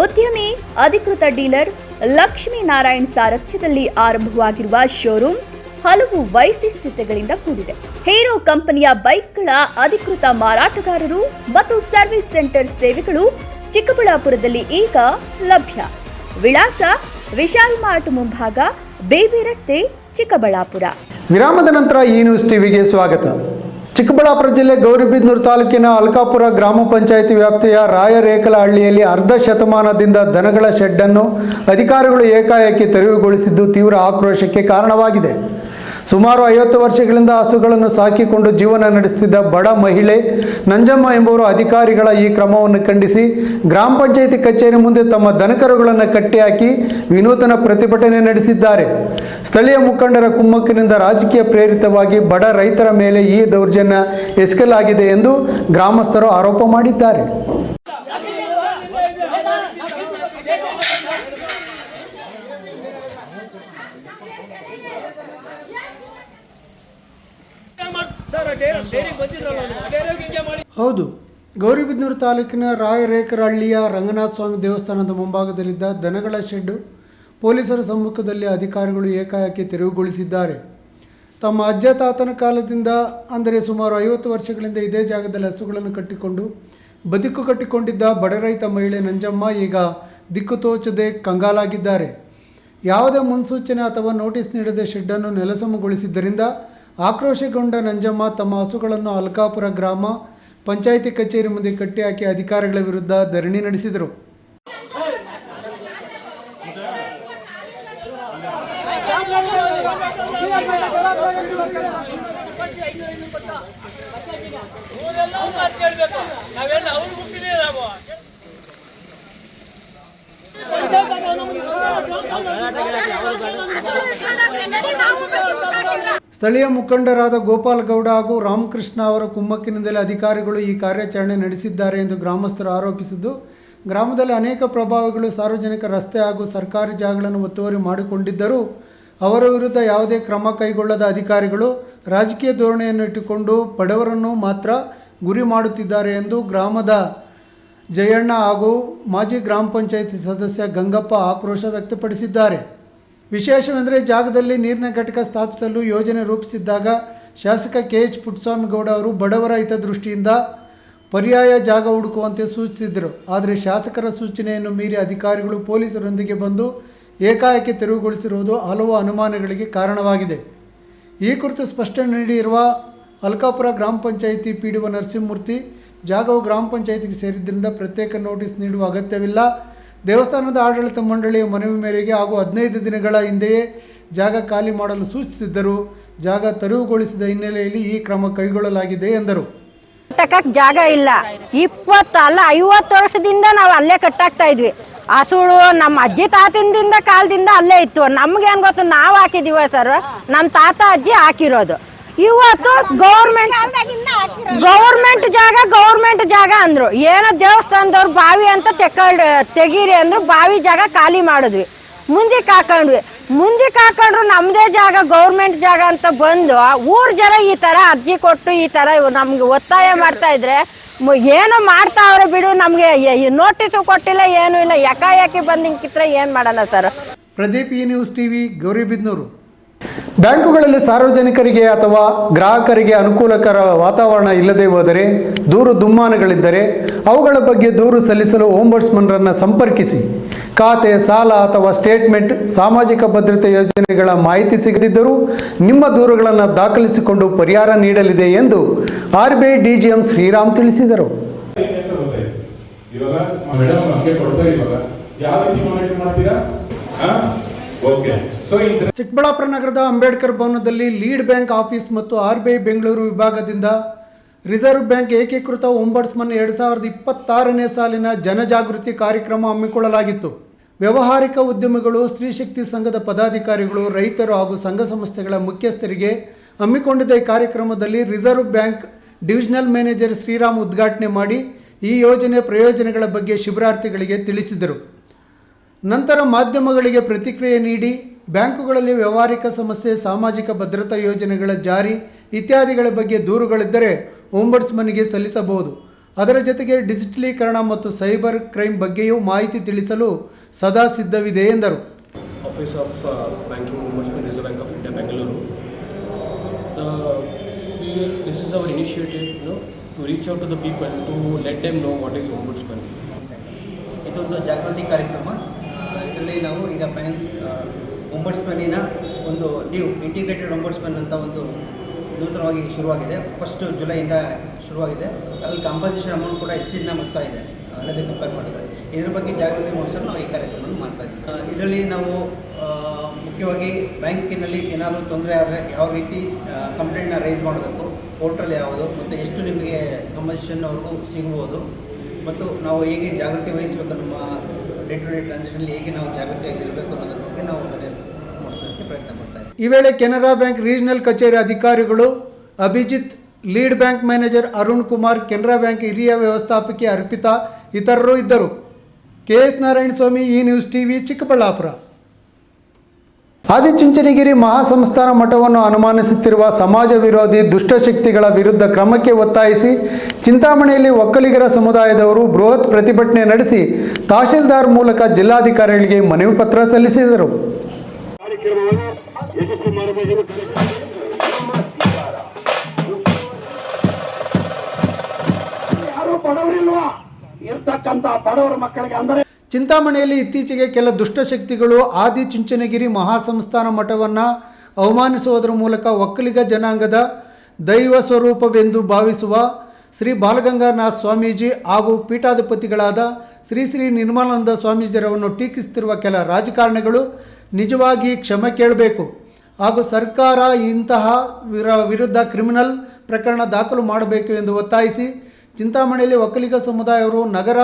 S7: ಉದ್ಯಮಿ ಅಧಿಕೃತ ಡೀಲರ್ ಲಕ್ಷ್ಮೀನಾರಾಯಣ್ ಸಾರಥ್ಯದಲ್ಲಿ ಆರಂಭವಾಗಿರುವ ಶೋರೂಮ್ ಹಲವು ವೈಶಿಷ್ಟ್ಯತೆಗಳಿಂದ ಕೂಡಿದೆ. ಹೀರೋ ಕಂಪನಿಯ ಬೈಕ್ಗಳ ಅಧಿಕೃತ ಮಾರಾಟಗಾರರು ಮತ್ತು ಸರ್ವಿಸ್ ಸೆಂಟರ್ ಸೇವೆಗಳು ಚಿಕ್ಕಬಳ್ಳಾಪುರದಲ್ಲಿ ಈಗ ಲಭ್ಯ. ವಿಳಾಸ: ವಿಶಾಲ್ ಮಾರ್ಟ್ ಮುಂಭಾಗ, ಬೇಬಿ ರಸ್ತೆ, ಚಿಕ್ಕಬಳ್ಳಾಪುರ.
S1: ವಿರಾಮದ ನಂತರ ಈ ನ್ಯೂಸ್ ಟಿವಿಗೆ ಸ್ವಾಗತ. ಚಿಕ್ಕಬಳ್ಳಾಪುರ ಜಿಲ್ಲೆ ಗೌರಿಬಿದನೂರು ತಾಲೂಕಿನ ಅಲ್ಕಾಪುರ ಗ್ರಾಮ ಪಂಚಾಯಿತಿ ವ್ಯಾಪ್ತಿಯ ರಾಯರೇಕಲಹಳ್ಳಿಯಲ್ಲಿ ಅರ್ಧ ಶತಮಾನದಿಂದ ದನಗಳ ಶೆಡ್ಡನ್ನು ಅಧಿಕಾರಿಗಳು ಏಕಾಏಕಿ ತೆರವುಗೊಳಿಸಿದ್ದು ತೀವ್ರ ಆಕ್ರೋಶಕ್ಕೆ ಕಾರಣವಾಗಿದೆ. ಸುಮಾರು 50 ವರ್ಷಗಳಿಂದ ಹಸುಗಳನ್ನು ಸಾಕಿಕೊಂಡು ಜೀವನ ನಡೆಸುತ್ತಿದ್ದ ಬಡ ಮಹಿಳೆ ನಂಜಮ್ಮ ಎಂಬುವರು ಅಧಿಕಾರಿಗಳ ಈ ಕ್ರಮವನ್ನು ಖಂಡಿಸಿ ಗ್ರಾಮ ಪಂಚಾಯಿತಿ ಕಚೇರಿ ಮುಂದೆ ತಮ್ಮ ದನಕರುಗಳನ್ನು ಕಟ್ಟಿಹಾಕಿ ವಿನೂತನ ಪ್ರತಿಭಟನೆ ನಡೆಸಿದ್ದಾರೆ. ಸ್ಥಳೀಯ ಮುಖಂಡರ ಕುಮ್ಮಕ್ಕಿನಿಂದ ರಾಜಕೀಯ ಪ್ರೇರಿತವಾಗಿ ಬಡ ರೈತರ ಮೇಲೆ ಈ ದೌರ್ಜನ್ಯ ಎಸಗಲಾಗಿದೆ ಎಂದು ಗ್ರಾಮಸ್ಥರು ಆರೋಪ ಮಾಡಿದ್ದಾರೆ. ಹೌದು, ಗೌರಿಬಿದನೂರು ತಾಲೂಕಿನ ರಾಯರೇಕರಹಳ್ಳಿಯ ರಂಗನಾಥ ಸ್ವಾಮಿ ದೇವಸ್ಥಾನದ ಮುಂಭಾಗದಲ್ಲಿದ್ದ ದನಗಳ ಶೆಡ್ ಪೊಲೀಸರ ಸಮ್ಮುಖದಲ್ಲಿ ಅಧಿಕಾರಿಗಳು ಏಕಾಏಕಿ ತೆರವುಗೊಳಿಸಿದ್ದಾರೆ. ತಮ್ಮ ಅಜ್ಜ ತಾತನ ಕಾಲದಿಂದ ಅಂದರೆ ಸುಮಾರು 50 ವರ್ಷಗಳಿಂದ ಇದೇ ಜಾಗದಲ್ಲಿ ಹಸುಗಳನ್ನು ಕಟ್ಟಿಕೊಂಡು ಬದುಕು ಕಟ್ಟಿಕೊಂಡಿದ್ದ ಬಡ ರೈತ ಮಹಿಳೆ ನಂಜಮ್ಮ ಈಗ ದಿಕ್ಕು ತೋಚದೆ ಕಂಗಾಲಾಗಿದ್ದಾರೆ. ಯಾವುದೇ ಮುನ್ಸೂಚನೆ ಅಥವಾ ನೋಟಿಸ್ ನೀಡದೆ ಶೆಡ್ಡನ್ನು ನೆಲಸಮಗೊಳಿಸಿದ್ದರಿಂದ ಆಕ್ರೋಶಗೊಂಡ ನಂಜಮ್ಮ ತಮ್ಮ ಹಸುಗಳನ್ನು ಅಲ್ಕಾಪುರ ಗ್ರಾಮ ಪಂಚಾಯಿತಿ ಕಚೇರಿ ಮುಂದೆ ಕಟ್ಟಿಹಾಕಿ ಅಧಿಕಾರಿಗಳ ವಿರುದ್ಧ ಧರಣಿ ನಡೆಸಿದರು. ಸ್ಥಳೀಯ ಮುಖಂಡರಾದ ಗೋಪಾಲ್ ಗೌಡ ಹಾಗೂ ರಾಮಕೃಷ್ಣ ಅವರ ಕುಮ್ಮಕ್ಕಿನಿಂದಲೇ ಅಧಿಕಾರಿಗಳು ಈ ಕಾರ್ಯಾಚರಣೆ ನಡೆಸಿದ್ದಾರೆ ಎಂದು ಗ್ರಾಮಸ್ಥರು ಆರೋಪಿಸಿದ್ದು, ಗ್ರಾಮದಲ್ಲಿ ಅನೇಕ ಪ್ರಭಾವಿಗಳು ಸಾರ್ವಜನಿಕ ರಸ್ತೆ ಹಾಗೂ ಸರ್ಕಾರಿ ಜಾಗಗಳನ್ನು ಒತ್ತುವರಿ ಮಾಡಿಕೊಂಡಿದ್ದರೂ ಅವರ ವಿರುದ್ಧ ಯಾವುದೇ ಕ್ರಮ ಕೈಗೊಳ್ಳದ ಅಧಿಕಾರಿಗಳು ರಾಜಕೀಯ ಧೋರಣೆಯನ್ನು ಇಟ್ಟುಕೊಂಡು ಬಡವರನ್ನು ಮಾತ್ರ ಗುರಿ ಮಾಡುತ್ತಿದ್ದಾರೆ ಎಂದು ಗ್ರಾಮದ ಜಯಣ್ಣ ಹಾಗೂ ಮಾಜಿ ಗ್ರಾಮ ಪಂಚಾಯಿತಿ ಸದಸ್ಯ ಗಂಗಪ್ಪ ಆಕ್ರೋಶ ವ್ಯಕ್ತಪಡಿಸಿದ್ದಾರೆ. ವಿಶೇಷವೆಂದರೆ ಜಾಗದಲ್ಲಿ ನೀರಿನ ಘಟಕ ಸ್ಥಾಪಿಸಲು ಯೋಜನೆ ರೂಪಿಸಿದ್ದಾಗ ಶಾಸಕ KH ಪುಟ್ಟಸ್ವಾಮಿಗೌಡ ಅವರು ಬಡವರ ಹಿತದೃಷ್ಟಿಯಿಂದ ಪರ್ಯಾಯ ಜಾಗ ಹುಡುಕುವಂತೆ ಸೂಚಿಸಿದರು. ಆದರೆ ಶಾಸಕರ ಸೂಚನೆಯನ್ನು ಮೀರಿ ಅಧಿಕಾರಿಗಳು ಪೊಲೀಸರೊಂದಿಗೆ ಬಂದು ಏಕಾಏಕಿ ತೆರವುಗೊಳಿಸಿರುವುದು ಹಲವು ಅನುಮಾನಗಳಿಗೆ ಕಾರಣವಾಗಿದೆ. ಈ ಕುರಿತು ಸ್ಪಷ್ಟನೆ ನೀಡಿರುವ ಅಲ್ಕಾಪುರ ಗ್ರಾಮ ಪಂಚಾಯಿತಿ PDO ನರಸಿಂಹಮೂರ್ತಿ, ಜಾಗವು ಗ್ರಾಮ ಪಂಚಾಯಿತಿಗೆ ಸೇರಿದ್ದರಿಂದ ಪ್ರತ್ಯೇಕ ನೋಟಿಸ್ ನೀಡುವ ಅಗತ್ಯವಿಲ್ಲ. ದೇವಸ್ಥಾನದ ಆಡಳಿತ ಮಂಡಳಿಯ ಮನವಿ ಮೇರೆಗೆ ಹಾಗೂ 15 ದಿನಗಳ ಹಿಂದೆಯೇ ಜಾಗ ಖಾಲಿ ಮಾಡಲು ಸೂಚಿಸಿದ್ದರು. ಜಾಗ ತೆರವುಗೊಳಿಸಿದ ಹಿನ್ನೆಲೆಯಲ್ಲಿ ಈ ಕ್ರಮ ಕೈಗೊಳ್ಳಲಾಗಿದೆ ಎಂದರು.
S8: ಕಟ್ಟಕ್ ಜಾಗ ಇಲ್ಲ, 20 ಅಲ್ಲ 50 ವರ್ಷದಿಂದ ನಾವು ಅಲ್ಲೇ ಕಟ್ಟಾಕ್ತಾ ಇದ್ವಿ. ಹಸುಳು ನಮ್ಮ ಅಜ್ಜಿ ತಾತದಿಂದ ಕಾಲದಿಂದ ಅಲ್ಲೇ ಇತ್ತು. ನಮ್ಗೆ ಏನ್ ಗೊತ್ತು, ನಾವು ಹಾಕಿದೀವ ಸರ್, ನಮ್ಮ ತಾತ ಅಜ್ಜಿ ಹಾಕಿರೋದು. ಇವತ್ತು ಗೌರ್ಮೆಂಟ್ ಜಾಗ ಅಂದ್ರು. ಏನೋ ದೇವಸ್ಥಾನದವ್ರು ಬಾವಿ ಅಂತ ತೆಗೀರಿ ಅಂದ್ರು. ಬಾವಿ ಜಾಗ ಖಾಲಿ ಮಾಡಿದ್ವಿ, ಮುಂದಕ್ಕೆ ಹಾಕೊಂಡ್ರು ನಮ್ದೇ ಜಾಗ ಗೌರ್ಮೆಂಟ್ ಜಾಗ ಅಂತ ಬಂದು ಊರ್ ಜನ ಈ ತರ ಅರ್ಜಿ ಕೊಟ್ಟು ಈ ತರ ನಮ್ಗೆ ಒತ್ತಾಯ ಮಾಡ್ತಾ ಇದ್ರೆ ಏನೋ ಮಾಡ್ತಾವ್ರೆ ಬಿಡು, ನಮ್ಗೆ ನೋಟಿಸು ಕೊಟ್ಟಿಲ್ಲ, ಏನು ಇಲ್ಲ, ಯಾಕಾಯಾಕಿ ಬಂದಿಂಗಿದ್ರೆ ಏನ್ ಮಾಡಲ್ಲ ಸರ್.
S1: ಪ್ರದೀಪ್, ಈ ನ್ಯೂಸ್ ಟಿವಿ, ಗೌರಿಬಿದನೂರು. ಬ್ಯಾಂಕುಗಳಲ್ಲಿ ಸಾರ್ವಜನಿಕರಿಗೆ ಅಥವಾ ಗ್ರಾಹಕರಿಗೆ ಅನುಕೂಲಕರ ವಾತಾವರಣ ಇಲ್ಲದೆ ಹೋದರೆ, ದೂರು ದುಮ್ಮಾನಗಳಿದ್ದರೆ ಅವುಗಳ ಬಗ್ಗೆ ದೂರು ಸಲ್ಲಿಸಲು ಓಂಬಡ್ಸ್ಮನ್ರನ್ನು ಸಂಪರ್ಕಿಸಿ. ಖಾತೆ, ಸಾಲ ಅಥವಾ ಸ್ಟೇಟ್ಮೆಂಟ್, ಸಾಮಾಜಿಕ ಭದ್ರತೆ ಯೋಜನೆಗಳ ಮಾಹಿತಿ ಸಿಗದಿದ್ದರೂ ನಿಮ್ಮ ದೂರುಗಳನ್ನು ದಾಖಲಿಸಿಕೊಂಡು ಪರಿಹಾರ ನೀಡಲಿದೆ ಎಂದು RBI DGM ಶ್ರೀರಾಮ್ ತಿಳಿಸಿದರು. ಚಿಕ್ಕಬಳ್ಳಾಪುರ ನಗರದ ಅಂಬೇಡ್ಕರ್ ಭವನದಲ್ಲಿ ಲೀಡ್ ಬ್ಯಾಂಕ್ ಆಫೀಸ್ ಮತ್ತು RBI ಬೆಂಗಳೂರು ವಿಭಾಗದಿಂದ ರಿಸರ್ವ್ ಬ್ಯಾಂಕ್ ಏಕೀಕೃತ ಒಂಬಡ್ಸ್ಮನ್ 2026ನೇ ಸಾಲಿನ ಜನಜಾಗೃತಿ ಕಾರ್ಯಕ್ರಮ ಹಮ್ಮಿಕೊಳ್ಳಲಾಗಿತ್ತು. ವ್ಯಾವಹಾರಿಕ ಉದ್ಯಮಿಗಳು, ಸ್ತ್ರೀಶಕ್ತಿ ಸಂಘದ ಪದಾಧಿಕಾರಿಗಳು, ರೈತರು ಹಾಗೂ ಸಂಘ ಸಂಸ್ಥೆಗಳ ಮುಖ್ಯಸ್ಥರಿಗೆ ಹಮ್ಮಿಕೊಂಡಿದ್ದ ಈ ಕಾರ್ಯಕ್ರಮದಲ್ಲಿ Reserve Bank divisional manager Shriram ಉದ್ಘಾಟನೆ ಮಾಡಿ ಈ ಯೋಜನೆ ಪ್ರಯೋಜನಗಳ ಬಗ್ಗೆ ಶಿಬಿರಾರ್ಥಿಗಳಿಗೆ ತಿಳಿಸಿದರು. ನಂತರ ಮಾಧ್ಯಮಗಳಿಗೆ ಪ್ರತಿಕ್ರಿಯೆ ನೀಡಿ ಬ್ಯಾಂಕುಗಳಲ್ಲಿ ವ್ಯಾವಹಾರಿಕ ಸಮಸ್ಯೆ, ಸಾಮಾಜಿಕ ಭದ್ರತಾ ಯೋಜನೆಗಳ ಜಾರಿ ಇತ್ಯಾದಿಗಳ ಬಗ್ಗೆ ದೂರುಗಳಿದ್ದರೆ ಒಂಬಡ್ಸ್ಮನ್ಗೆ ಸಲ್ಲಿಸಬಹುದು. ಅದರ ಜೊತೆಗೆ ಡಿಜಿಟಲೀಕರಣ ಮತ್ತು ಸೈಬರ್ ಕ್ರೈಮ್ ಬಗ್ಗೆಯೂ ಮಾಹಿತಿ ತಿಳಿಸಲು ಸದಾ ಸಿದ್ಧವಿದೆ ಎಂದರು.
S9: Office of Banking Ombudsman, Reserve Bank of India, Bangalore. This is our initiative, to reach out to the people to let them know what is Ombudsman.
S10: ಇದೊಂದು ಜಾಗೃತಿ ಕಾರ್ಯಕ್ರಮ. ಇದರಲ್ಲಿ ನಾವು ಈಗ ಬ್ಯಾಂಕ್ ಒಂಬಡ್ಸ್ಮನ್ನಿನ ಒಂದು ನ್ಯೂ ಇಂಟಿಗ್ರೇಟೆಡ್ ಒಂಬಡ್ಸ್ಮನ್ ಅಂತ ಒಂದು ನೂತನವಾಗಿ ಶುರುವಾಗಿದೆ. 1 ಜುಲೈಯಿಂದ ಶುರುವಾಗಿದೆ. ಅದರಲ್ಲಿ ಕಾಂಪನ್ಸೇಷನ್ ಅಮೌಂಟ್ ಕೂಡ ಹೆಚ್ಚಿನ ಮೊತ್ತ ಇದೆ ಹಳೆದ ಕಂಪೇರ್ ಮಾಡಿದ್ರೆ. ಇದ್ರ ಬಗ್ಗೆ ಜಾಗೃತಿ ಮೂಡಿಸಲು ನಾವು ಈ ಕಾರ್ಯಕ್ರಮವನ್ನು ಮಾಡ್ತಾ ಇದ್ದೀವಿ. ಇದರಲ್ಲಿ ನಾವು ಮುಖ್ಯವಾಗಿ ಬ್ಯಾಂಕಿನಲ್ಲಿ ಏನಾದರೂ ತೊಂದರೆ ಆದರೆ ಯಾವ ರೀತಿ ಕಂಪ್ಲೇಂಟ್ನ ರೈಸ್ ಮಾಡಬೇಕು, ಪೋರ್ಟಲ್ ಯಾವುದು ಮತ್ತು ಎಷ್ಟು ನಿಮಗೆ ಕಾಂಪನ್ಸೇಷನ್ ಅವ್ರಿಗೂ ಸಿಗ್ಬೋದು, ಮತ್ತು ನಾವು ಹೇಗೆ ಜಾಗೃತಿ ವಹಿಸಬೇಕು, ನಮ್ಮ ಡೇ ಟು ಡೇ ಟ್ರಾನ್ಸಾಕ್ಷನಲ್ಲಿ ಹೇಗೆ ನಾವು ಜಾಗೃತಿಯಾಗಿರಬೇಕು ಅನ್ನೋದ್ರ ಬಗ್ಗೆ ನಾವು ಮೂಡಿಸೋಕ್ಕೆ ಪ್ರಯತ್ನ ಮಾಡ್ತಾ ಇದ್ದೀವಿ.
S1: ಈ ವೇಳೆ ಕೆನರಾ ಬ್ಯಾಂಕ್ ರೀಜನಲ್ ಕಚೇರಿ ಅಧಿಕಾರಿಗಳು Abhijit, lead bank manager Arun Kumar, Canara bank ಹಿರಿಯ ವ್ಯವಸ್ಥಾಪಕಿ ಅರ್ಪಿತಾ ಇತರರು ಇದ್ದರು. KS ನಾರಾಯಣಸ್ವಾಮಿ, ಈ ನ್ಯೂಸ್ TV, ಚಿಕ್ಕಬಳ್ಳಾಪುರ. ಆದಿಚುಂಚನಗಿರಿ ಮಹಾಸಂಸ್ಥಾನ ಮಠವನ್ನು ಅನುಮಾನಿಸುತ್ತಿರುವ ಸಮಾಜ ವಿರೋಧಿ ದುಷ್ಟಶಕ್ತಿಗಳ ವಿರುದ್ಧ ಕ್ರಮಕ್ಕೆ ಒತ್ತಾಯಿಸಿ ಚಿಂತಾಮಣಿಯಲ್ಲಿ ಒಕ್ಕಲಿಗರ ಸಮುದಾಯದವರು ಬೃಹತ್ ಪ್ರತಿಭಟನೆ ನಡೆಸಿ ತಹಶೀಲ್ದಾರ್ ಮೂಲಕ ಜಿಲ್ಲಾಧಿಕಾರಿಗಳಿಗೆ ಮನವಿ ಪತ್ರ ಸಲ್ಲಿಸಿದರು. ಚಿಂತಾಮಣಿಯಲ್ಲಿ ಇತ್ತೀಚೆಗೆ ಕೆಲ ದುಷ್ಟಶಕ್ತಿಗಳು ಆದಿಚುಂಚನಗಿರಿ ಮಹಾಸಂಸ್ಥಾನ ಮಠವನ್ನು ಅವಮಾನಿಸುವುದರ ಮೂಲಕ ಒಕ್ಕಲಿಗ ಜನಾಂಗದ ದೈವ ಸ್ವರೂಪವೆಂದು ಭಾವಿಸುವ ಶ್ರೀ ಬಾಲಗಂಗಾನಾಥ ಸ್ವಾಮೀಜಿ ಹಾಗೂ ಪೀಠಾಧಿಪತಿಗಳಾದ ಶ್ರೀ ನಿರ್ಮಲಾನಂದ ಸ್ವಾಮೀಜಿರವನ್ನು ಟೀಕಿಸುತ್ತಿರುವ ಕೆಲ ರಾಜಕಾರಣಿಗಳು ನಿಜವಾಗಿ ಕ್ಷಮೆ ಕೇಳಬೇಕು ಹಾಗೂ ಸರ್ಕಾರ ಇಂತಹ ವಿರುದ್ಧ ಕ್ರಿಮಿನಲ್ ಪ್ರಕರಣ ದಾಖಲು ಮಾಡಬೇಕು ಎಂದು ಒತ್ತಾಯಿಸಿ ಚಿಂತಾಮಣಿಯಲ್ಲಿ ಒಕ್ಕಲಿಗ ಸಮುದಾಯವರು ನಗರ